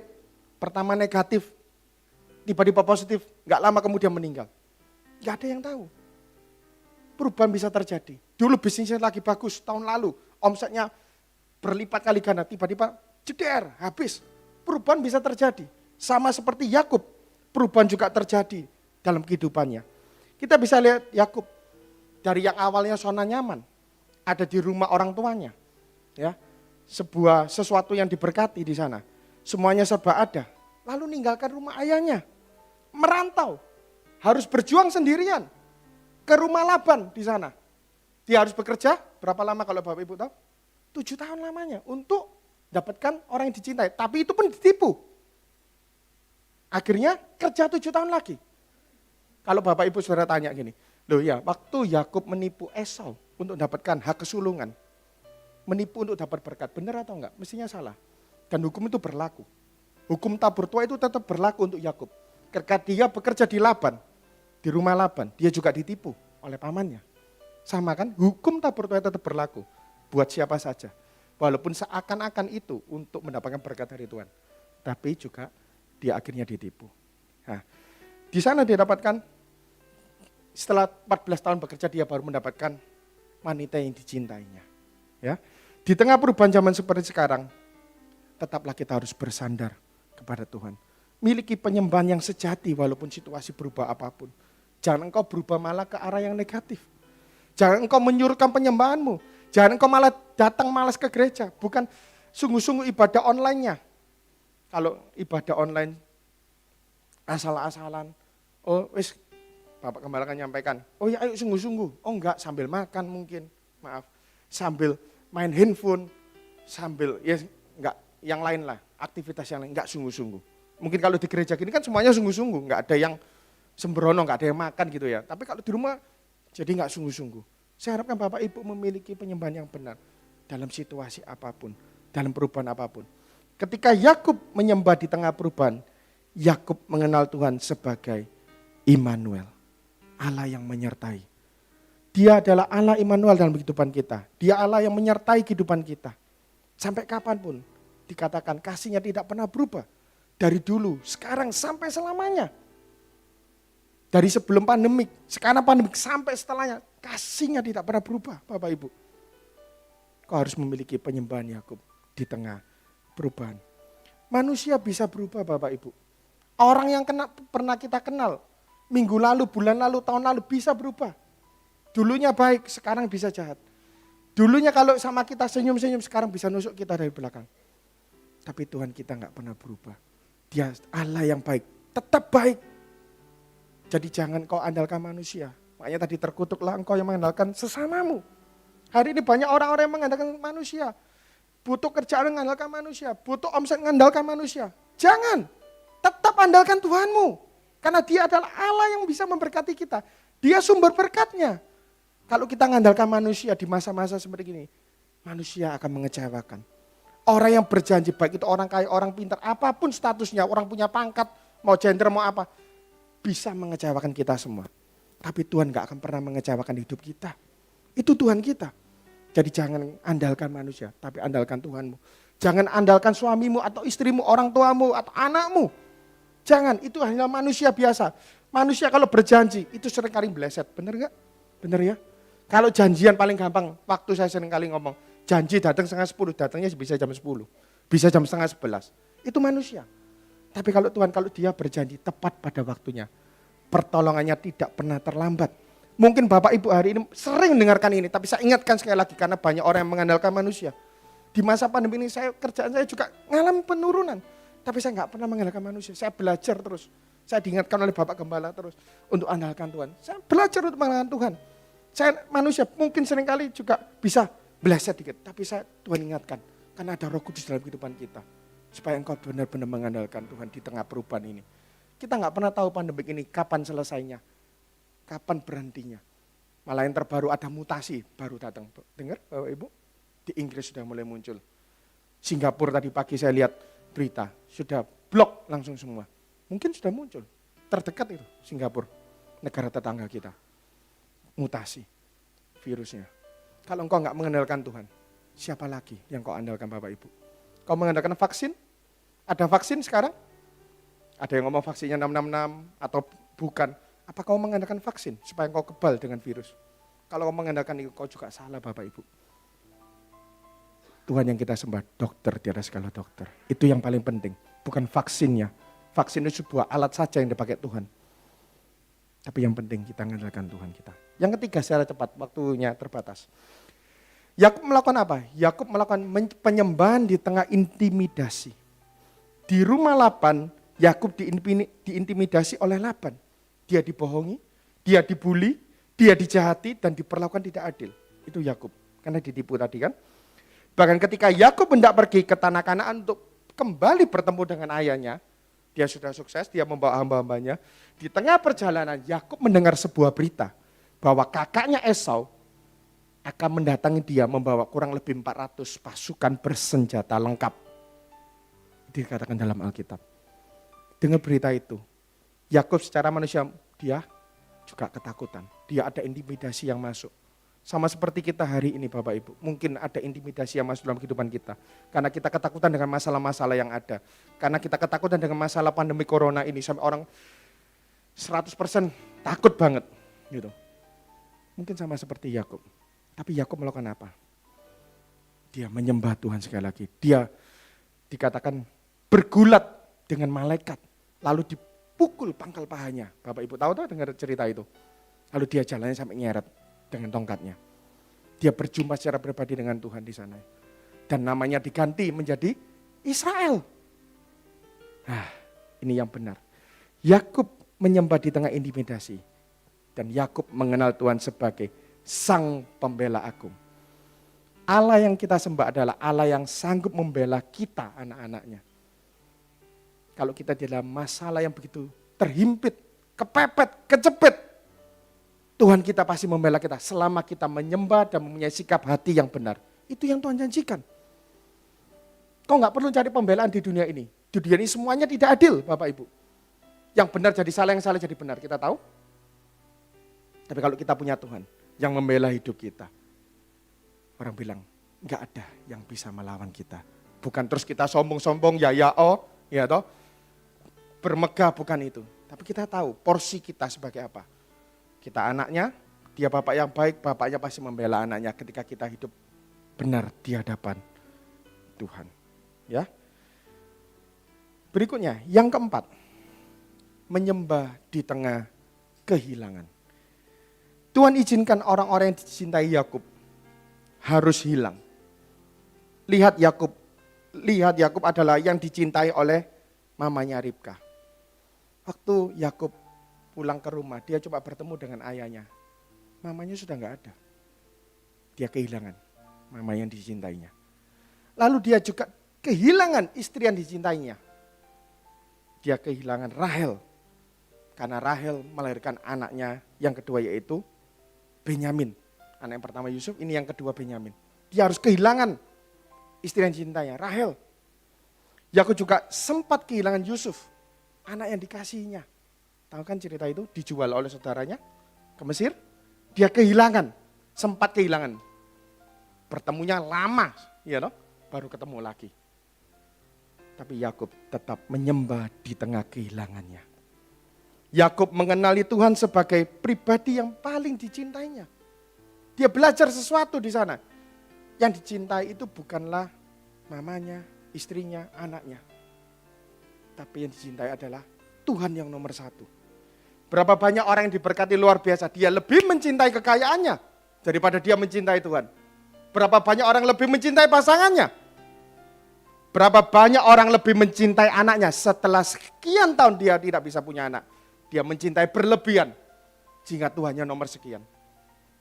pertama negatif, tiba-tiba positif, nggak lama kemudian meninggal. Nggak ada yang tahu. Perubahan bisa terjadi. Dulu bisnisnya lagi bagus, tahun lalu omsetnya berlipat kali ganda, tiba-tiba jeder, habis. Perubahan bisa terjadi. Sama seperti Yakub, perubahan juga terjadi dalam kehidupannya. Kita bisa lihat Yakub dari yang awalnya zona nyaman, ada di rumah orang tuanya, ya, sesuatu yang diberkati di sana, semuanya serba ada. Lalu ninggalkan rumah ayahnya, merantau, harus berjuang sendirian ke rumah Laban di sana. Dia harus bekerja berapa lama kalau Bapak Ibu tahu? 7 tahun lamanya untuk dapatkan orang yang dicintai. Tapi itu pun ditipu. Akhirnya kerja 7 tahun lagi. Kalau Bapak Ibu saudara tanya gini, loh ya waktu Yakub menipu Esau untuk mendapatkan hak kesulungan. menipu untuk dapat berkat. Benar atau enggak? Mestinya salah. Dan hukum itu berlaku. Hukum tabur tua itu tetap berlaku untuk Yakub. Ketika dia bekerja di Laban, di rumah Laban, dia juga ditipu oleh pamannya. Sama kan? Hukum tabur tua tetap berlaku buat siapa saja. Walaupun seakan-akan itu untuk mendapatkan berkat dari Tuhan. Tapi juga dia akhirnya ditipu. Nah, di sana dia dapatkan, setelah 14 tahun bekerja dia baru mendapatkan wanita yang dicintainya. Ya, di tengah perubahan zaman seperti sekarang, tetaplah kita harus bersandar kepada Tuhan. Miliki penyembahan yang sejati walaupun situasi berubah apapun. Jangan engkau berubah malah ke arah yang negatif. Jangan engkau menyuruhkan penyembahanmu. Jangan engkau malah datang malas ke gereja. Bukan sungguh-sungguh ibadah online-nya. Kalau ibadah online asal-asalan, oh wis Bapak Gembala kan nyampaikan, oh ya ayo sungguh-sungguh. Oh enggak, sambil makan mungkin, maaf. Sambil main handphone, sambil ya enggak, yang lain lah, aktivitas yang lain, enggak sungguh-sungguh. Mungkin kalau di gereja gini kan semuanya sungguh-sungguh, enggak ada yang sembrono, enggak ada yang makan gitu ya. Tapi kalau di rumah jadi enggak sungguh-sungguh. Saya harapkan Bapak Ibu memiliki penyembahan yang benar dalam situasi apapun, dalam perubahan apapun. Ketika Yakub menyembah di tengah perubahan, Yakub mengenal Tuhan sebagai Immanuel, Allah yang menyertai. Dia adalah Allah Immanuel dalam kehidupan kita. Dia Allah yang menyertai kehidupan kita. Sampai kapanpun dikatakan kasihnya tidak pernah berubah. Dari dulu, sekarang sampai selamanya. Dari sebelum pandemik, sekarang pandemik sampai setelahnya, kasihnya tidak pernah berubah Bapak Ibu. Kau harus memiliki penyembahan Yakub di tengah perubahan. Manusia bisa berubah Bapak Ibu. Orang yang pernah kita kenal, minggu lalu, bulan lalu, tahun lalu bisa berubah. Dulunya baik, sekarang bisa jahat. Dulunya kalau sama kita senyum-senyum, sekarang bisa nusuk kita dari belakang. Tapi Tuhan kita nggak pernah berubah. Dia Allah yang baik, tetap baik. Jadi jangan kau andalkan manusia. Makanya tadi terkutuklah engkau yang mengandalkan sesamamu. Hari ini banyak orang-orang yang mengandalkan manusia. Butuh kerjaan mengandalkan manusia. Butuh omset mengandalkan manusia. Jangan. Tetap andalkan Tuhanmu. Karena dia adalah Allah yang bisa memberkati kita. Dia sumber berkatnya. Kalau kita mengandalkan manusia di masa-masa seperti ini, manusia akan mengecewakan. Orang yang berjanji, baik itu orang kaya, orang pintar, apapun statusnya, orang punya pangkat, mau gender, mau apa, bisa mengecewakan kita semua. Tapi Tuhan gak akan pernah mengecewakan hidup kita. Itu Tuhan kita. Jadi jangan andalkan manusia, tapi andalkan Tuhanmu. Jangan andalkan suamimu atau istrimu, orang tuamu atau anakmu. Jangan, itu hanya manusia biasa. Manusia kalau berjanji, itu seringkali meleset. Benar gak? Benar ya? Kalau janjian paling gampang, waktu saya seringkali ngomong, janji datang 9:30, datangnya bisa jam 10. Bisa jam 10:30. Itu manusia. Tapi kalau Tuhan, kalau dia berjanji tepat pada waktunya, pertolongannya tidak pernah terlambat. Mungkin Bapak Ibu hari ini sering dengarkan ini, tapi saya ingatkan sekali lagi karena banyak orang yang mengandalkan manusia. Di masa pandemi ini kerjaan saya juga mengalami penurunan. Tapi saya nggak pernah mengandalkan manusia, saya belajar terus. Saya diingatkan oleh Bapak Gembala terus untuk andalkan Tuhan. Saya belajar untuk mengandalkan Tuhan. Saya manusia mungkin seringkali juga bisa belajar dikit, tapi Tuhan ingatkan. Karena ada Roh Kudus dalam kehidupan kita. Supaya engkau benar-benar mengandalkan Tuhan di tengah perubahan ini. Kita nggak pernah tahu pandemi ini kapan selesainya, kapan berhentinya. Malah yang terbaru ada mutasi baru datang. Dengar Bapak Ibu? Di Inggris sudah mulai muncul. Singapura tadi pagi saya lihat berita, sudah blok langsung semua. Mungkin sudah muncul. Terdekat itu Singapura, negara tetangga kita. Mutasi virusnya. Kalau engkau nggak mengandalkan Tuhan, siapa lagi yang kau andalkan Bapak Ibu? Kau mengandalkan vaksin? Ada vaksin sekarang? Ada yang ngomong vaksinnya 666 atau bukan. Apa kau mengandalkan vaksin supaya kau kebal dengan virus? Kalau kau mengandalkan itu, kau juga salah Bapak Ibu. Tuhan yang kita sembah, dokter di atas segala dokter. Itu yang paling penting, bukan vaksinnya. Vaksin itu sebuah alat saja yang dipakai Tuhan. Tapi yang penting kita mengandalkan Tuhan kita. Yang ketiga secara cepat, waktunya terbatas. Yakub melakukan apa? Yakub melakukan penyembahan di tengah intimidasi. Di rumah Laban, Yakub diintimidasi oleh Laban. Dia dibohongi, dia dibully, dia dijahati dan diperlakukan tidak adil. Itu Yakub, karena ditipu tadi kan. Bahkan ketika Yakub hendak pergi ke tanah Kanaan untuk kembali bertemu dengan ayahnya, dia sudah sukses, dia membawa hamba-hambanya. Di tengah perjalanan, Yakub mendengar sebuah berita bahwa kakaknya Esau akan mendatangi dia membawa kurang lebih 400 pasukan bersenjata lengkap. Itu dikatakan dalam Alkitab. Dengar berita itu, Yakub secara manusia dia juga ketakutan. Dia ada intimidasi yang masuk. Sama seperti kita hari ini Bapak Ibu. Mungkin ada intimidasi yang masuk dalam kehidupan kita. Karena kita ketakutan dengan masalah-masalah yang ada. Karena kita ketakutan dengan masalah pandemi corona ini. Sampai orang 100% takut banget. Gitu. Mungkin sama seperti Yakub. Tapi Yakub melakukan apa? Dia menyembah Tuhan sekali lagi. Dia dikatakan bergulat dengan malaikat. Lalu dipukul pangkal pahanya. Bapak Ibu tahu dengar cerita itu. Lalu dia jalannya sampai nyeret dengan tongkatnya. Dia berjumpa secara pribadi dengan Tuhan di sana. Dan namanya diganti menjadi Israel. Nah, ini yang benar. Yakub menyembah di tengah intimidasi. Dan Yakub mengenal Tuhan sebagai Sang Pembela Agung. Allah yang kita sembah adalah Allah yang sanggup membela kita, anak-anaknya. Kalau kita di dalam masalah yang begitu terhimpit, kepepet, kecepet, Tuhan kita pasti membela kita selama kita menyembah dan mempunyai sikap hati yang benar. Itu yang Tuhan janjikan. Kau nggak perlu cari pembelaan di dunia ini. Di dunia ini semuanya tidak adil, Bapak Ibu. Yang benar jadi salah, yang salah jadi benar. Kita tahu. Tapi kalau kita punya Tuhan yang membela hidup kita, orang bilang nggak ada yang bisa melawan kita. Bukan terus kita sombong-sombong, ya toh. Bermegah, bukan itu. Tapi kita tahu porsi kita sebagai apa. Kita anaknya, dia bapak yang baik, bapaknya pasti membela anaknya ketika kita hidup benar di hadapan Tuhan. Ya. Berikutnya, yang keempat, menyembah di tengah kehilangan. Tuhan izinkan orang-orang yang dicintai Yakub harus hilang. Lihat Yakub adalah yang dicintai oleh mamanya Ribka. Waktu Yakub pulang ke rumah, dia coba bertemu dengan ayahnya. Mamanya sudah enggak ada. Dia kehilangan mama yang dicintainya. Lalu dia juga kehilangan istri yang dicintainya. Dia kehilangan Rahel. Karena Rahel melahirkan anaknya yang kedua yaitu Benyamin. Anak yang pertama Yusuf, ini yang kedua Benyamin. Dia harus kehilangan istri yang dicintainya, Rahel. Yakub juga sempat kehilangan Yusuf, anak yang dikasihinya. Tahu kan cerita itu? Dijual oleh saudaranya ke Mesir. Dia kehilangan, sempat kehilangan. Bertemunya lama, ya toh, baru ketemu lagi. Tapi Yakub tetap menyembah di tengah kehilangannya. Yakub mengenali Tuhan sebagai pribadi yang paling dicintainya. Dia belajar sesuatu di sana. Yang dicintai itu bukanlah mamanya, istrinya, anaknya. Tapi yang dicintai adalah Tuhan yang nomor satu. Berapa banyak orang yang diberkati luar biasa, dia lebih mencintai kekayaannya daripada dia mencintai Tuhan. Berapa banyak orang lebih mencintai pasangannya. Berapa banyak orang lebih mencintai anaknya setelah sekian tahun dia tidak bisa punya anak. Dia mencintai berlebihan sehingga Tuhannya nomor sekian.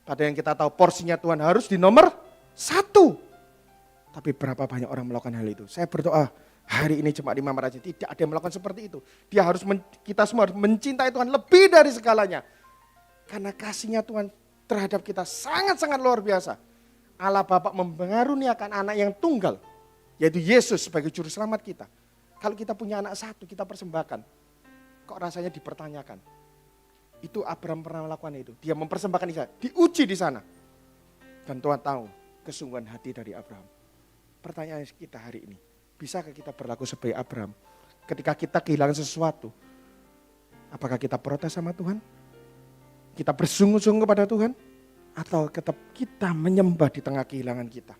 Padahal yang kita tahu porsinya Tuhan harus di nomor 1. Tapi berapa banyak orang melakukan hal itu. Saya berdoa hari ini jemaat Imam Raja tidak ada yang melakukan seperti itu. Kita semua harus mencintai Tuhan lebih dari segalanya. Karena kasihnya Tuhan terhadap kita sangat-sangat luar biasa. Allah Bapa mengaruniakan anak yang tunggal, yaitu Yesus sebagai juru selamat kita. Kalau kita punya anak satu, kita persembahkan. Kok rasanya dipertanyakan? Itu Abraham pernah melakukan itu. Dia mempersembahkan Ishak, diuji di sana. Dan Tuhan tahu kesungguhan hati dari Abraham. Pertanyaan kita hari ini, bisakah kita berlaku sebagai Abraham? Ketika kita kehilangan sesuatu, apakah kita protes sama Tuhan? Kita bersungguh-sungguh kepada Tuhan? Atau tetap kita menyembah di tengah kehilangan kita?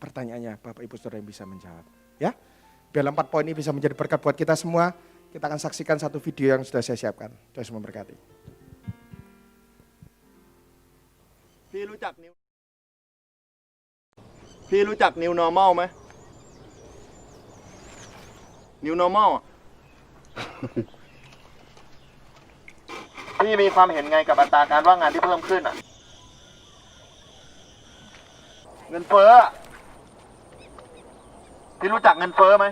Pertanyaannya Bapak Ibu Saudara yang bisa menjawab. Ya, biar 4 poin ini bisa menjadi berkat buat kita semua. Kita akan saksikan satu video yang sudah saya siapkan. Tuhan Yesus memberkati. พี่รู้จัก New Normal ไหม New Normal อ่ะ พี่มีความเห็นไงกับอัตราการว่างงานที่เพิ่มขึ้นอ่ะ เงินเฟ้ออะพี่รู้จักเงินเฟ้อไหม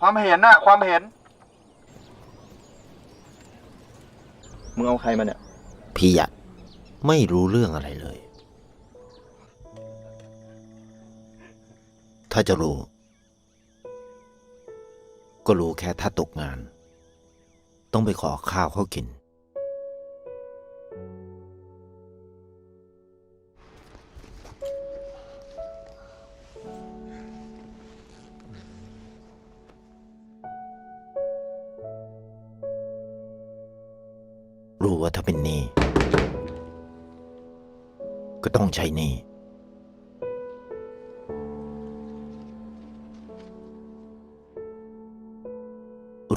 ความเห็นน่ะ ความเห็น มึงเอาใครมาเนี่ย พี่อะ ไม่รู้เรื่องอะไรเลย ถ้าจะรู้ ก็รู้แค่ถ้าตกงาน ต้องไปขอข้าวเขากิน รู้ว่าถ้าเป็นหนี้ก็ต้องใช้หนี้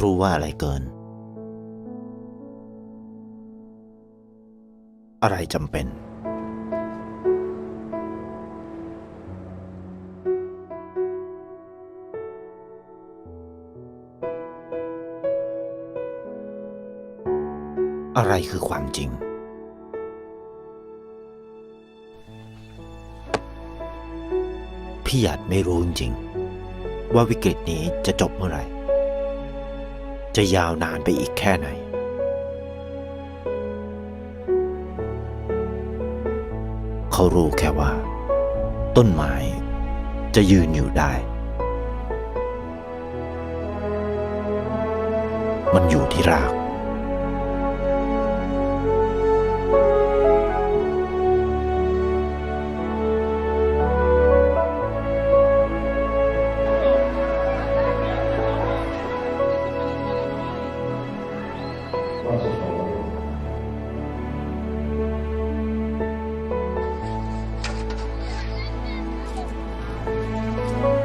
รู้ว่าอะไรเกิน อะไรจำเป็น อะไรคือความจริง พี่หยาดไม่รู้จริงๆว่าวิกฤตนี้จะจบเมื่อไหร่ จะยาวนานไปอีกแค่ไหน เขารู้แค่ว่า ต้นไม้จะยืนอยู่ได้ มันอยู่ที่ราก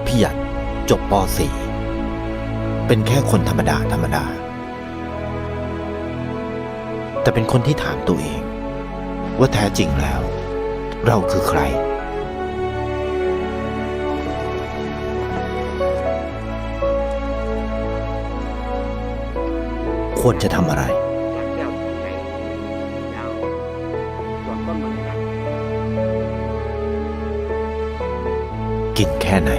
พี่หยัดจบป .4 เป็นแค่คนธรรมดา แต่เป็นคนที่ถามตัวเองว่าแท้จริงแล้ว เราคือใคร ควรจะทำอะไร กินแค่ไหน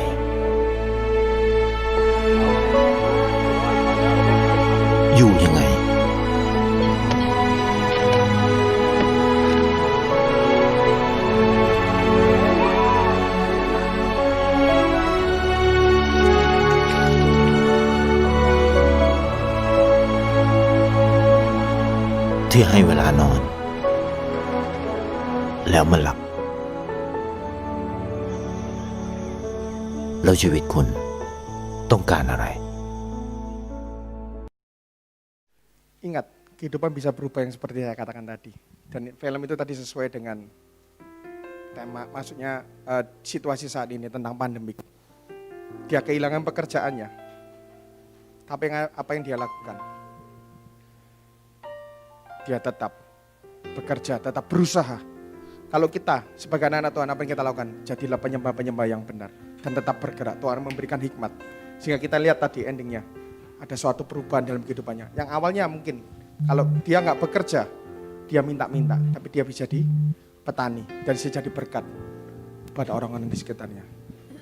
อยู่ยังไง ที่ให้เวลานอน แล้วมันหลับ แล้วชีวิตคุณต้องการอะไร Ingat, kehidupan bisa berubah yang seperti saya katakan tadi. Dan film itu tadi sesuai dengan tema, maksudnya situasi saat ini tentang pandemik. Dia kehilangan pekerjaannya. Tapi apa yang dia lakukan? Dia tetap bekerja, tetap berusaha. Kalau kita sebagai anak Tuhan, apa yang kita lakukan? Jadilah penyembah-penyembah yang benar. Dan tetap bergerak. Tuhan memberikan hikmat. Sehingga kita lihat tadi endingnya. Ada suatu perubahan dalam kehidupannya. Yang awalnya mungkin kalau dia nggak bekerja, dia minta-minta. Tapi dia bisa jadi petani. Dan bisa jadi berkat pada orang-orang di sekitarnya.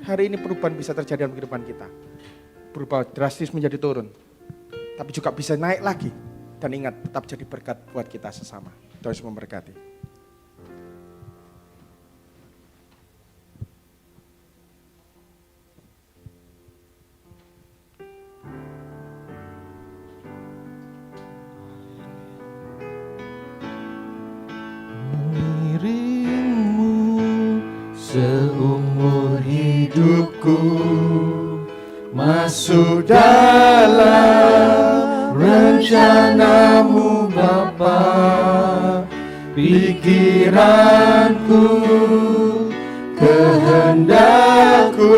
Hari ini perubahan bisa terjadi dalam kehidupan kita. Berubah drastis menjadi turun. Tapi juga bisa naik lagi. Dan ingat, tetap jadi berkat buat kita sesama. Tuhan Yesus memberkati. Seumur hidupku masuk dalam rencanamu Bapa, pikiranku, kehendakku,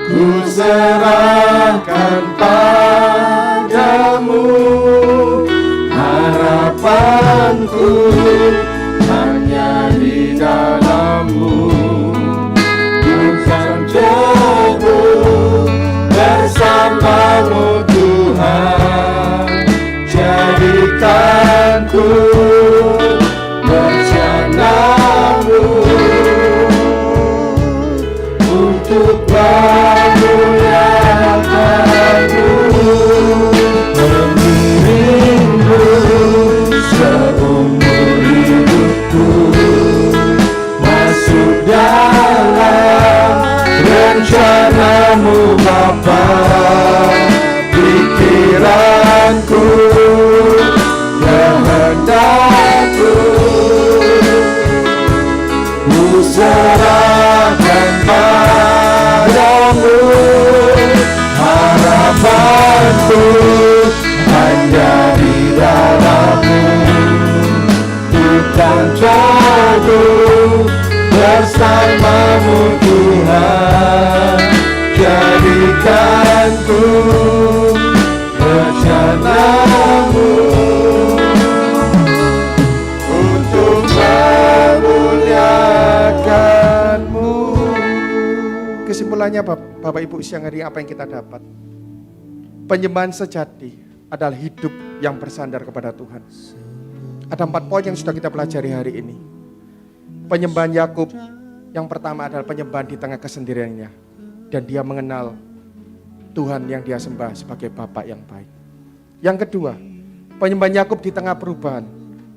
ku serahkan padamu, harapanku hanya di dalam-Mu. Bukan jauh bersama-Mu Tuhan, jadikanku rencana-Mu untuk memuliakan-Mu, mengiringku seumur rencanamu Bapa, pikiranku, kehendakku, ku serahkan padamu. Harapanku hanya di dalam-Mu, bukan jauh bersama-Mu Tuhan. Jadikan ku rencana-Mu untuk memuliakan-Mu. Kesimpulannya Bapak Ibu siang hari apa yang kita dapat? Penyembahan sejati adalah hidup yang bersandar kepada Tuhan. Ada 4 poin yang sudah kita pelajari hari ini. Penyembahan Yakub yang pertama adalah penyembahan di tengah kesendiriannya, dan dia mengenal Tuhan yang dia sembah sebagai Bapa yang baik. Yang kedua, penyembahan Yakub di tengah perubahan,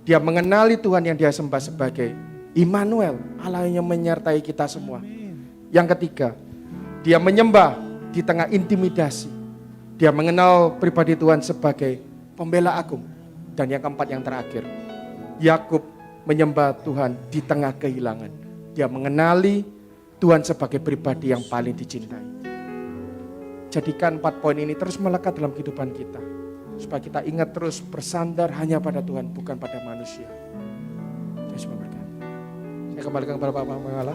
dia mengenali Tuhan yang dia sembah sebagai Immanuel, Allah yang menyertai kita semua. Yang ketiga, dia menyembah di tengah intimidasi, dia mengenal pribadi Tuhan sebagai pembela agung. Dan yang keempat, yang terakhir, Yakub menyembah Tuhan di tengah kehilangan. Dia mengenali Tuhan sebagai pribadi yang paling dicintai. Jadikan 4 poin ini terus melekat dalam kehidupan kita, supaya kita ingat terus bersandar hanya pada Tuhan, bukan pada manusia. Yesus memberkati. Saya kembalikan kepada Bapak Mengalah.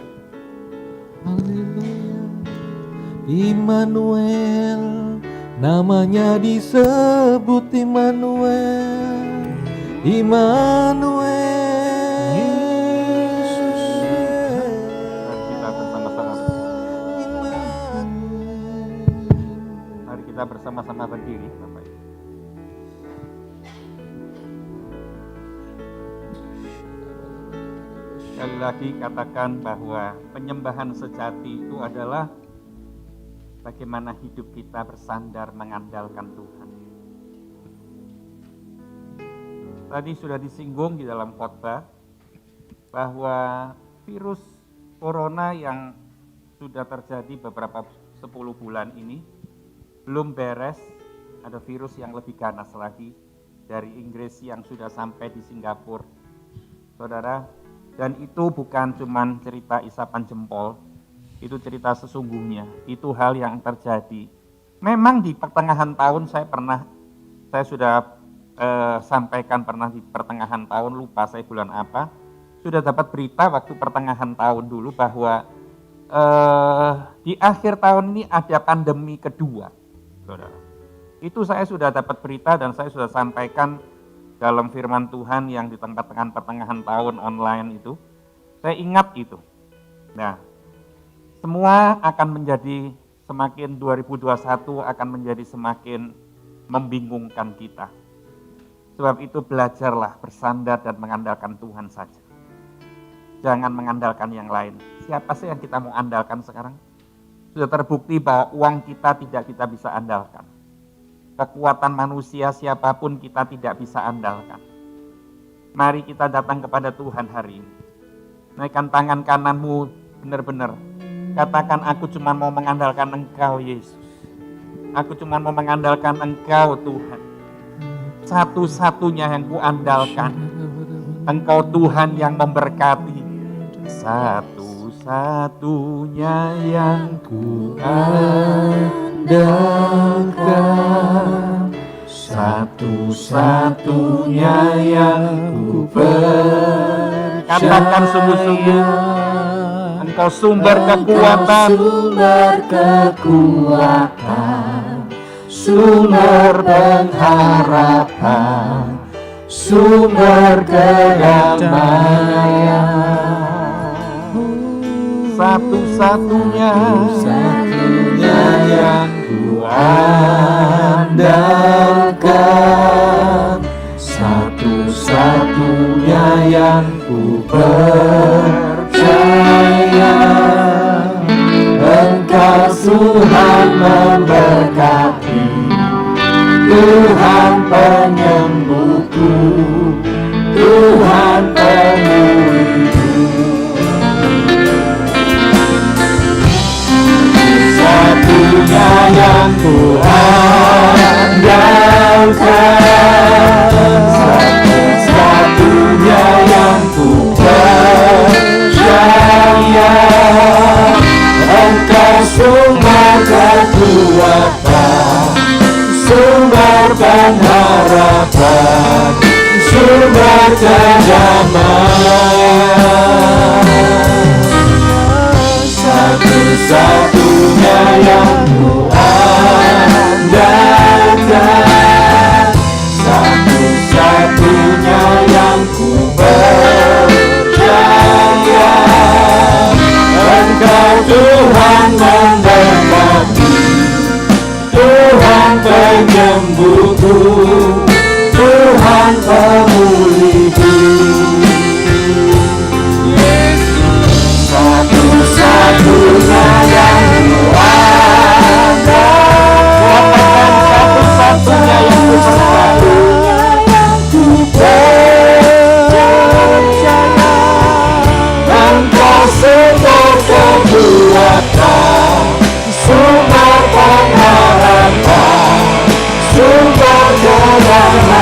Immanuel, namanya disebut Immanuel. Immanuel. Mari kita bersama-sama berdiri, Bapak Ibu. Sekali lagi katakan bahwa penyembahan sejati itu adalah bagaimana hidup kita bersandar mengandalkan Tuhan. Tadi sudah disinggung di dalam khotbah bahwa virus corona yang sudah terjadi beberapa 10 bulan ini belum beres. Ada virus yang lebih ganas lagi dari Inggris yang sudah sampai di Singapura, saudara. Dan itu bukan cuman cerita isapan jempol, itu cerita sesungguhnya, itu hal yang terjadi. Memang di pertengahan tahun saya sudah sampaikan pernah di pertengahan tahun, lupa saya bulan apa, sudah dapat berita waktu pertengahan tahun dulu bahwa di akhir tahun ini ada pandemi kedua, saudara. Itu saya sudah dapat berita dan saya sudah sampaikan dalam firman Tuhan yang di pertengahan tahun online itu. Saya ingat itu. Nah, semua akan menjadi semakin 2021 akan menjadi semakin membingungkan kita. Sebab itu belajarlah bersandar dan mengandalkan Tuhan saja. Jangan mengandalkan yang lain. Siapa sih yang kita mau andalkan sekarang? Sudah terbukti bahwa uang kita tidak kita bisa andalkan. Kekuatan manusia siapapun kita tidak bisa andalkan. Mari kita datang kepada Tuhan hari ini. Naikkan tangan kananmu benar-benar. Katakan, aku cuma mau mengandalkan Engkau Yesus. Aku cuma mau mengandalkan Engkau Tuhan. Satu-satunya yang kuandalkan. Engkau Tuhan yang memberkati. Satu-satunya yang kuandalkan. Satu-satunya yang ku percaya. Katakan sungguh-sungguh. Engkau sumber kekuatan. Sumber kekuatan. Sumber pengharapan. Sumber kedamaian. Satu-satunya yang ku andalkan. Satu-satunya yang ku percaya. Engkau Tuhan memberkati, Tuhan penyembuhku, Tuhan pemulihku. yang ku andalkan, satu-satunya yang ku percaya. Engkau sumber kekuatan, sumber pengharapan, sumber kedamaian. Satu-satunya yang ku andalkan, satu-satunya yang ku percaya. Engkau Tuhan memberkati, Tuhan penyembuhku, Tuhan pemulihku. Satu-satunya yang ku andalkan, satu-satunya yang ku percaya. Engkau sumber kekuatan, sumber pengharapan, sumber kedamaian.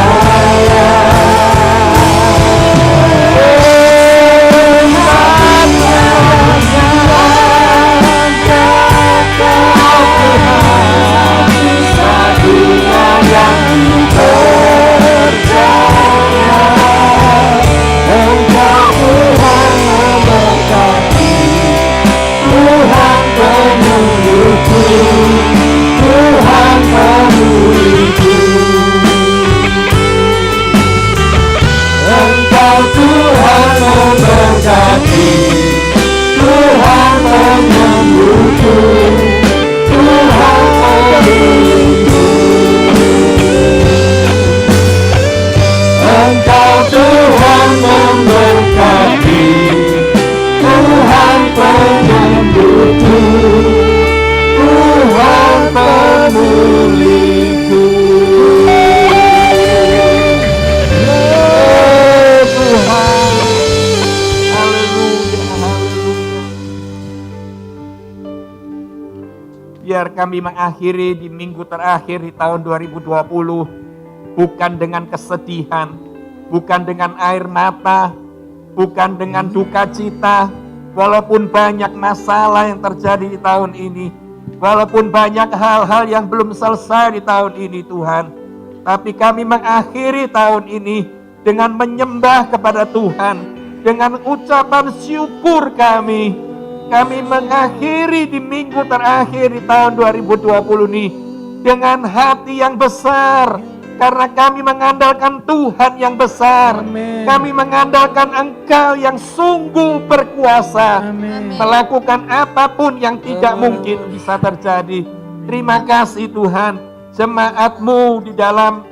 Biar kami mengakhiri di minggu terakhir di tahun 2020 bukan dengan kesedihan, bukan dengan air mata, bukan dengan duka cita. Walaupun banyak masalah yang terjadi di tahun ini, walaupun banyak hal-hal yang belum selesai di tahun ini Tuhan, tapi kami mengakhiri tahun ini dengan menyembah kepada Tuhan, dengan ucapan syukur kami. Kami mengakhiri di minggu terakhir di tahun 2020 ini dengan hati yang besar, karena kami mengandalkan Tuhan yang besar. Amen. Kami mengandalkan Engkau yang sungguh berkuasa. Amen. Melakukan apapun yang tidak mungkin bisa terjadi. Terima kasih Tuhan, jemaat-Mu di dalam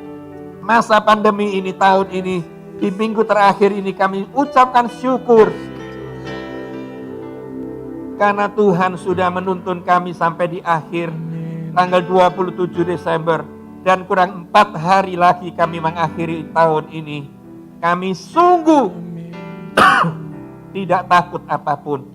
masa pandemi ini tahun ini, di minggu terakhir ini kami ucapkan syukur karena Tuhan sudah menuntun kami sampai di akhir tanggal 27 Desember. Dan kurang 4 hari lagi kami mengakhiri tahun ini. Kami sungguh tidak takut apapun.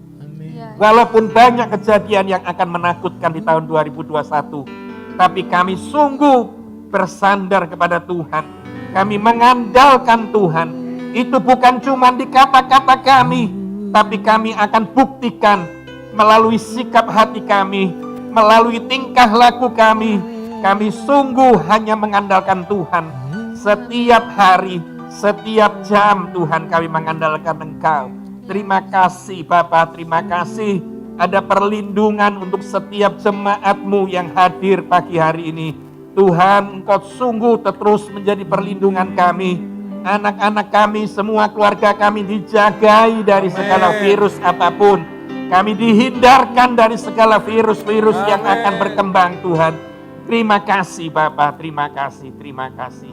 Walaupun banyak kejadian yang akan menakutkan di tahun 2021. Tapi kami sungguh bersandar kepada Tuhan. Kami mengandalkan Tuhan. Itu bukan cuma di kata-kata kami, tapi kami akan buktikan melalui sikap hati kami, melalui tingkah laku kami. Kami sungguh hanya mengandalkan Tuhan. Setiap hari, setiap jam Tuhan kami mengandalkan Engkau. Terima kasih Bapa, terima kasih ada perlindungan untuk setiap jemaat-Mu yang hadir pagi hari ini. Tuhan, Engkau sungguh terus menjadi perlindungan kami. Anak-anak kami, semua keluarga kami dijagai dari segala virus apapun. Kami dihindarkan dari segala virus-virus yang akan berkembang Tuhan. Terima kasih Bapak, terima kasih, terima kasih.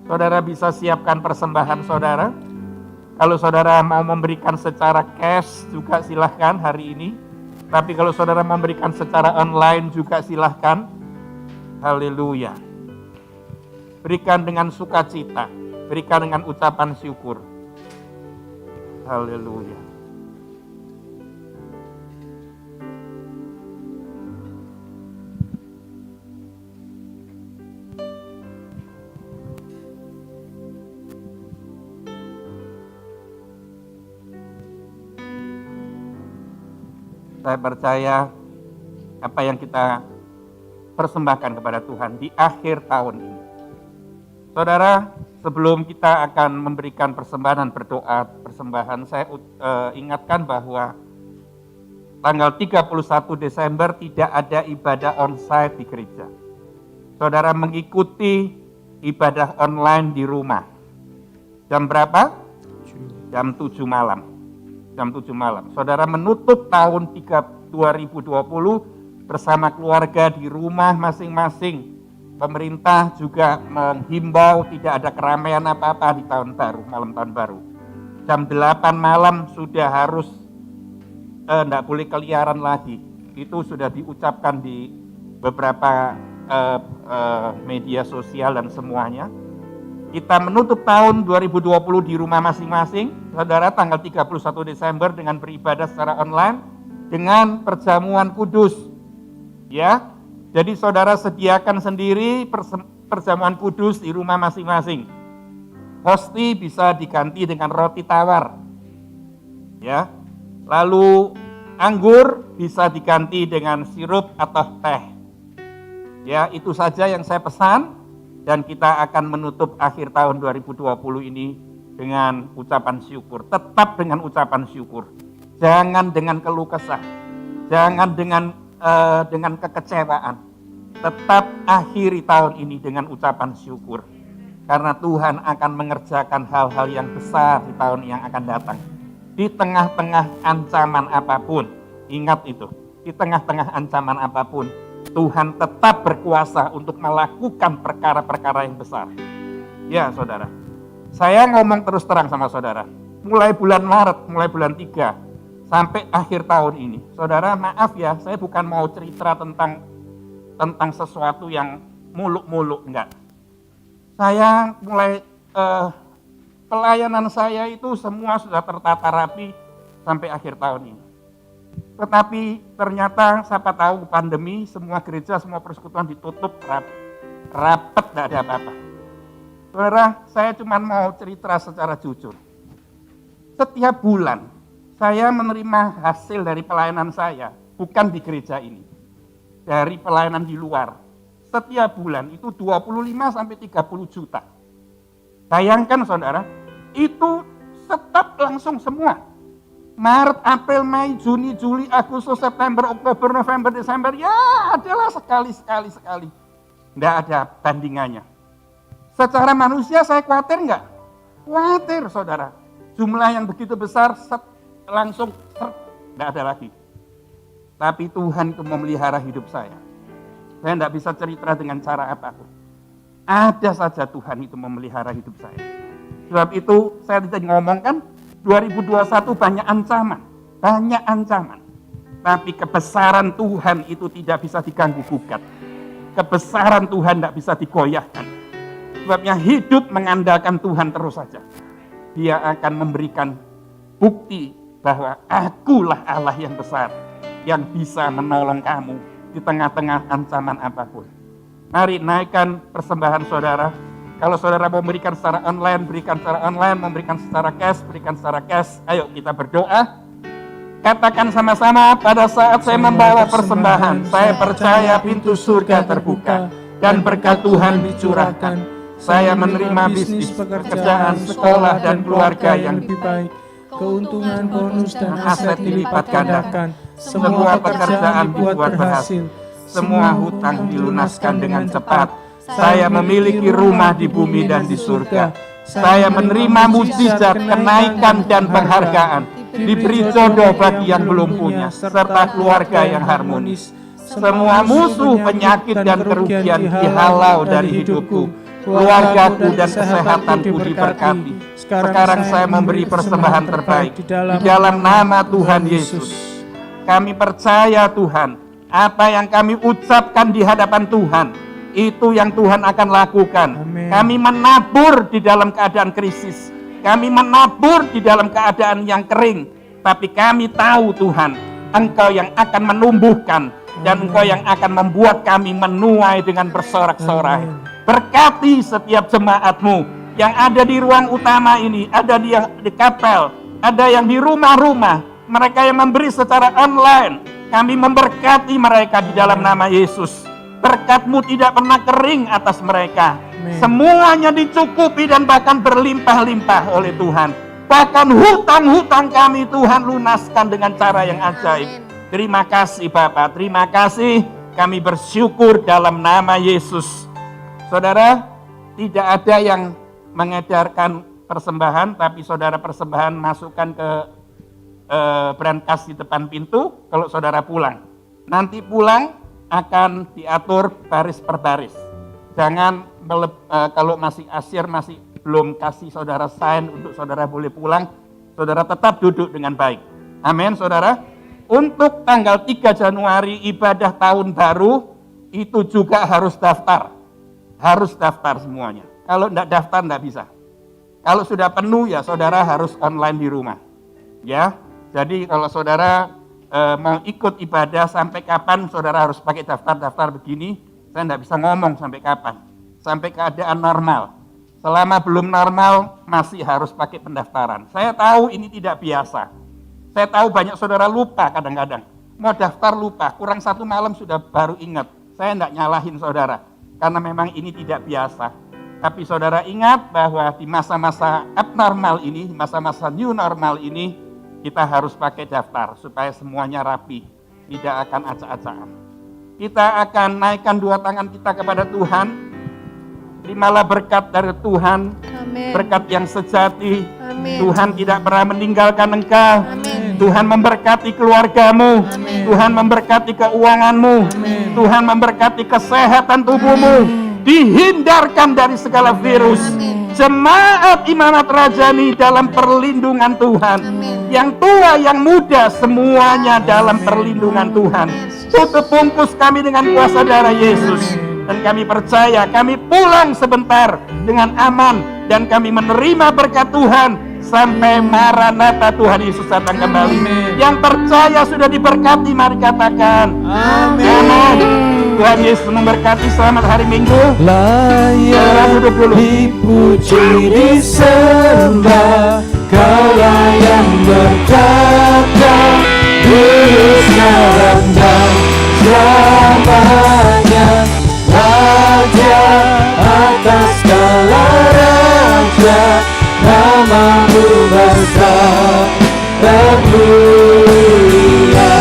Saudara bisa siapkan persembahan saudara. Kalau saudara mau memberikan secara cash juga silahkan hari ini. Tapi kalau saudara memberikan secara online juga silahkan. Haleluya. Berikan dengan sukacita, berikan dengan ucapan syukur. Haleluya. Saya percaya apa yang kita persembahkan kepada Tuhan di akhir tahun ini. Saudara, sebelum kita akan memberikan persembahan dan berdoa persembahan, saya ingatkan bahwa tanggal 31 Desember tidak ada ibadah onsite di gereja. Saudara mengikuti ibadah online di rumah. Jam berapa? Jam 7 malam. Jam 7 malam. Saudara menutup tahun 2020 bersama keluarga di rumah masing-masing. Pemerintah juga menghimbau tidak ada keramaian apa-apa di tahun baru, malam tahun baru. Jam 8 malam sudah harus tidak boleh keliaran lagi. Itu sudah diucapkan di beberapa media sosial dan semuanya. Kita menutup tahun 2020 di rumah masing-masing, saudara, tanggal 31 Desember dengan beribadah secara online dengan perjamuan kudus. Ya, jadi saudara sediakan sendiri perjamuan kudus di rumah masing-masing. Hosti bisa diganti dengan roti tawar. Ya. Lalu anggur bisa diganti dengan sirup atau teh. Ya, itu saja yang saya pesan. Dan kita akan menutup akhir tahun 2020 ini dengan ucapan syukur. Tetap dengan ucapan syukur. Jangan dengan keluh kesah. Jangan dengan kekecewaan. Tetap akhiri tahun ini dengan ucapan syukur. Karena Tuhan akan mengerjakan hal-hal yang besar di tahun yang akan datang. Di tengah-tengah ancaman apapun. Ingat itu. Di tengah-tengah ancaman apapun. Tuhan tetap berkuasa untuk melakukan perkara-perkara yang besar. Ya saudara, saya ngomong terus terang sama saudara. Mulai bulan Maret, mulai bulan 3, sampai akhir tahun ini. Saudara maaf ya, saya bukan mau cerita tentang sesuatu yang muluk-muluk, enggak. Saya mulai, pelayanan saya itu semua sudah tertata rapi sampai akhir tahun ini. Tetapi ternyata siapa tahu pandemi, semua gereja, semua persekutuan ditutup rapet, tidak ada apa-apa. Saudara, saya cuma mau cerita secara jujur. Setiap bulan saya menerima hasil dari pelayanan saya, bukan di gereja ini, dari pelayanan di luar. Setiap bulan itu 25-30 juta. Bayangkan saudara, itu tetap langsung semua. Maret, April, Mei, Juni, Juli, Agustus, September, Oktober, November, Desember, ya adalah sekali. Tidak ada bandingannya. Secara manusia saya khawatir enggak? Khawatir saudara. Jumlah yang begitu besar langsung tidak ada lagi. Tapi Tuhan itu memelihara hidup saya. Saya tidak bisa cerita dengan cara apapun. Ada saja Tuhan itu memelihara hidup saya. Sebab itu saya tidak ngomongkan 2021 banyak ancaman. Tapi kebesaran Tuhan itu tidak bisa diganggu gugat. Kebesaran Tuhan tidak bisa digoyahkan. Sebabnya hidup mengandalkan Tuhan terus saja. Dia akan memberikan bukti bahwa akulah Allah yang besar, yang bisa menolong kamu di tengah-tengah ancaman apapun. Mari naikkan persembahan saudara. Kalau saudara mau memberikan secara online, berikan secara online, memberikan secara cash, berikan secara cash. Ayo kita berdoa. Katakan sama-sama, pada saat saya membawa persembahan, saya percaya pintu surga terbuka dan berkat Tuhan dicurahkan. Saya menerima bisnis, pekerjaan, sekolah, dan keluarga yang lebih baik. Keuntungan, bonus, dan aset dilipat gandakan. Semua pekerjaan dibuat berhasil. Semua hutang dilunaskan dengan cepat. Saya memiliki rumah di bumi dan di surga. Saya menerima mujizat, kenaikan dan penghargaan. Diberi jodoh bagi yang belum punya, serta keluarga yang harmonis. Semua musuh, penyakit dan kerugian dihalau dari hidupku. Keluargaku dan kesehatanku diberkati. Sekarang saya memberi persembahan terbaik di dalam nama Tuhan Yesus. Kami percaya Tuhan, apa yang kami ucapkan di hadapan Tuhan, itu yang Tuhan akan lakukan. Amen. Kami menabur di dalam keadaan krisis. Kami menabur di dalam keadaan yang kering. Tapi kami tahu Tuhan, Engkau yang akan menumbuhkan. Dan Engkau yang akan membuat kami menuai dengan bersorak-sorai. Berkati setiap jemaat-Mu yang ada di ruang utama ini, ada di kapel, ada yang di rumah-rumah. Mereka yang memberi secara online, Kami memberkati mereka di dalam nama Yesus. Berkat-Mu tidak pernah kering atas mereka. Semuanya dicukupi dan bahkan berlimpah-limpah oleh Tuhan. Bahkan hutang-hutang kami Tuhan lunaskan dengan cara yang ajaib. Terima kasih Bapak, terima kasih. Kami bersyukur dalam nama Yesus. Saudara, tidak ada yang mengedarkan persembahan, tapi saudara persembahan masukkan ke brankas di depan pintu kalau saudara pulang. Nanti pulang akan diatur baris per baris. Jangan kalau masih asyir, masih belum kasih saudara sign untuk saudara boleh pulang, saudara tetap duduk dengan baik. Amin saudara. Untuk tanggal 3 Januari ibadah tahun baru itu juga harus daftar. Harus daftar semuanya. Kalau tidak daftar tidak bisa. Kalau sudah penuh ya saudara harus online di rumah. Ya. Jadi kalau saudara mau ikut ibadah sampai kapan saudara harus pakai daftar-daftar begini, saya tidak bisa ngomong sampai kapan. Sampai keadaan normal. Selama belum normal masih harus pakai pendaftaran. Saya tahu ini tidak biasa. Saya tahu banyak saudara lupa kadang-kadang. Mau daftar lupa, kurang 1 malam sudah baru ingat. Saya tidak nyalahin saudara, karena memang ini tidak biasa. Tapi saudara ingat bahwa di masa-masa abnormal ini, masa-masa new normal ini, kita harus pakai daftar supaya semuanya rapi, tidak akan acak-acakan. Kita akan naikkan 2 tangan kita kepada Tuhan. Terimalah berkat dari Tuhan, Amin. berkat yang sejati. Amin. Tuhan tidak pernah meninggalkan engkau. Amin. Tuhan memberkati keluargamu. Amin. Tuhan memberkati keuanganmu. Amin. Tuhan memberkati kesehatan tubuhmu. Dihindarkan dari segala virus. Amin. Jemaat Imanat Rajani dalam perlindungan Tuhan. Amin. Yang tua, yang muda, semuanya dalam perlindungan Tuhan. Tutup bungkus kami dengan kuasa darah Yesus. Dan kami percaya kami pulang sebentar dengan aman. Dan kami menerima berkat Tuhan sampai Maranatha Tuhan Yesus datang kembali. Yang percaya sudah diberkati, mari katakan amin. Tuhan Yesus memberkati. Selamat hari Minggu. Layak Duduk dulu. dipuji disembah, Kaulah yang berkata dulu sekarang dan selamanya. Raja atas segala raja, namamu besar dan mulia.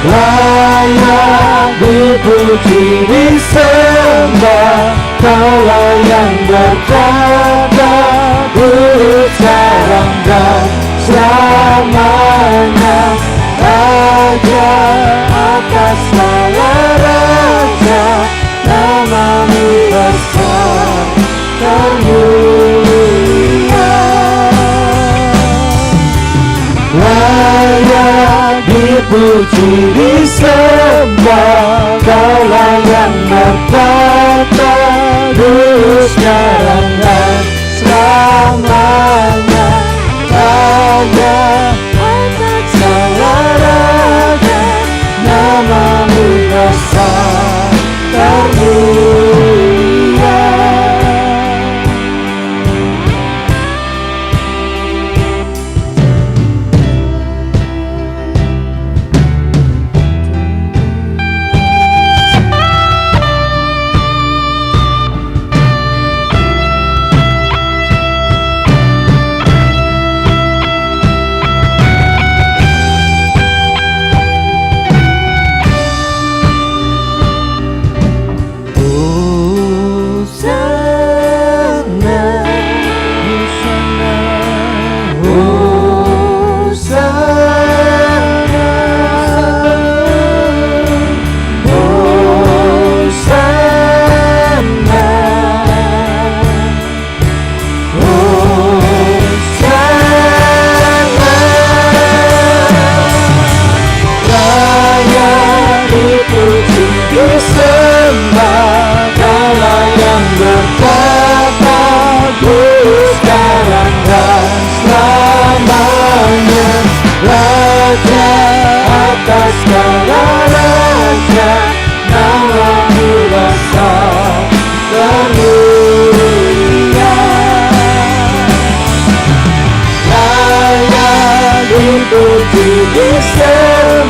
Layak dipuji disembah, Kaulah yang berkata dulu sekarang dan selamanya. Raja atas segala raja, namamu besar dan mulia. Layak dipuji disembah, Kaulah yang berkata dulu sekarang dan selamanya. Raja atas segala raja, namamu besar dan mulia.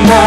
Karena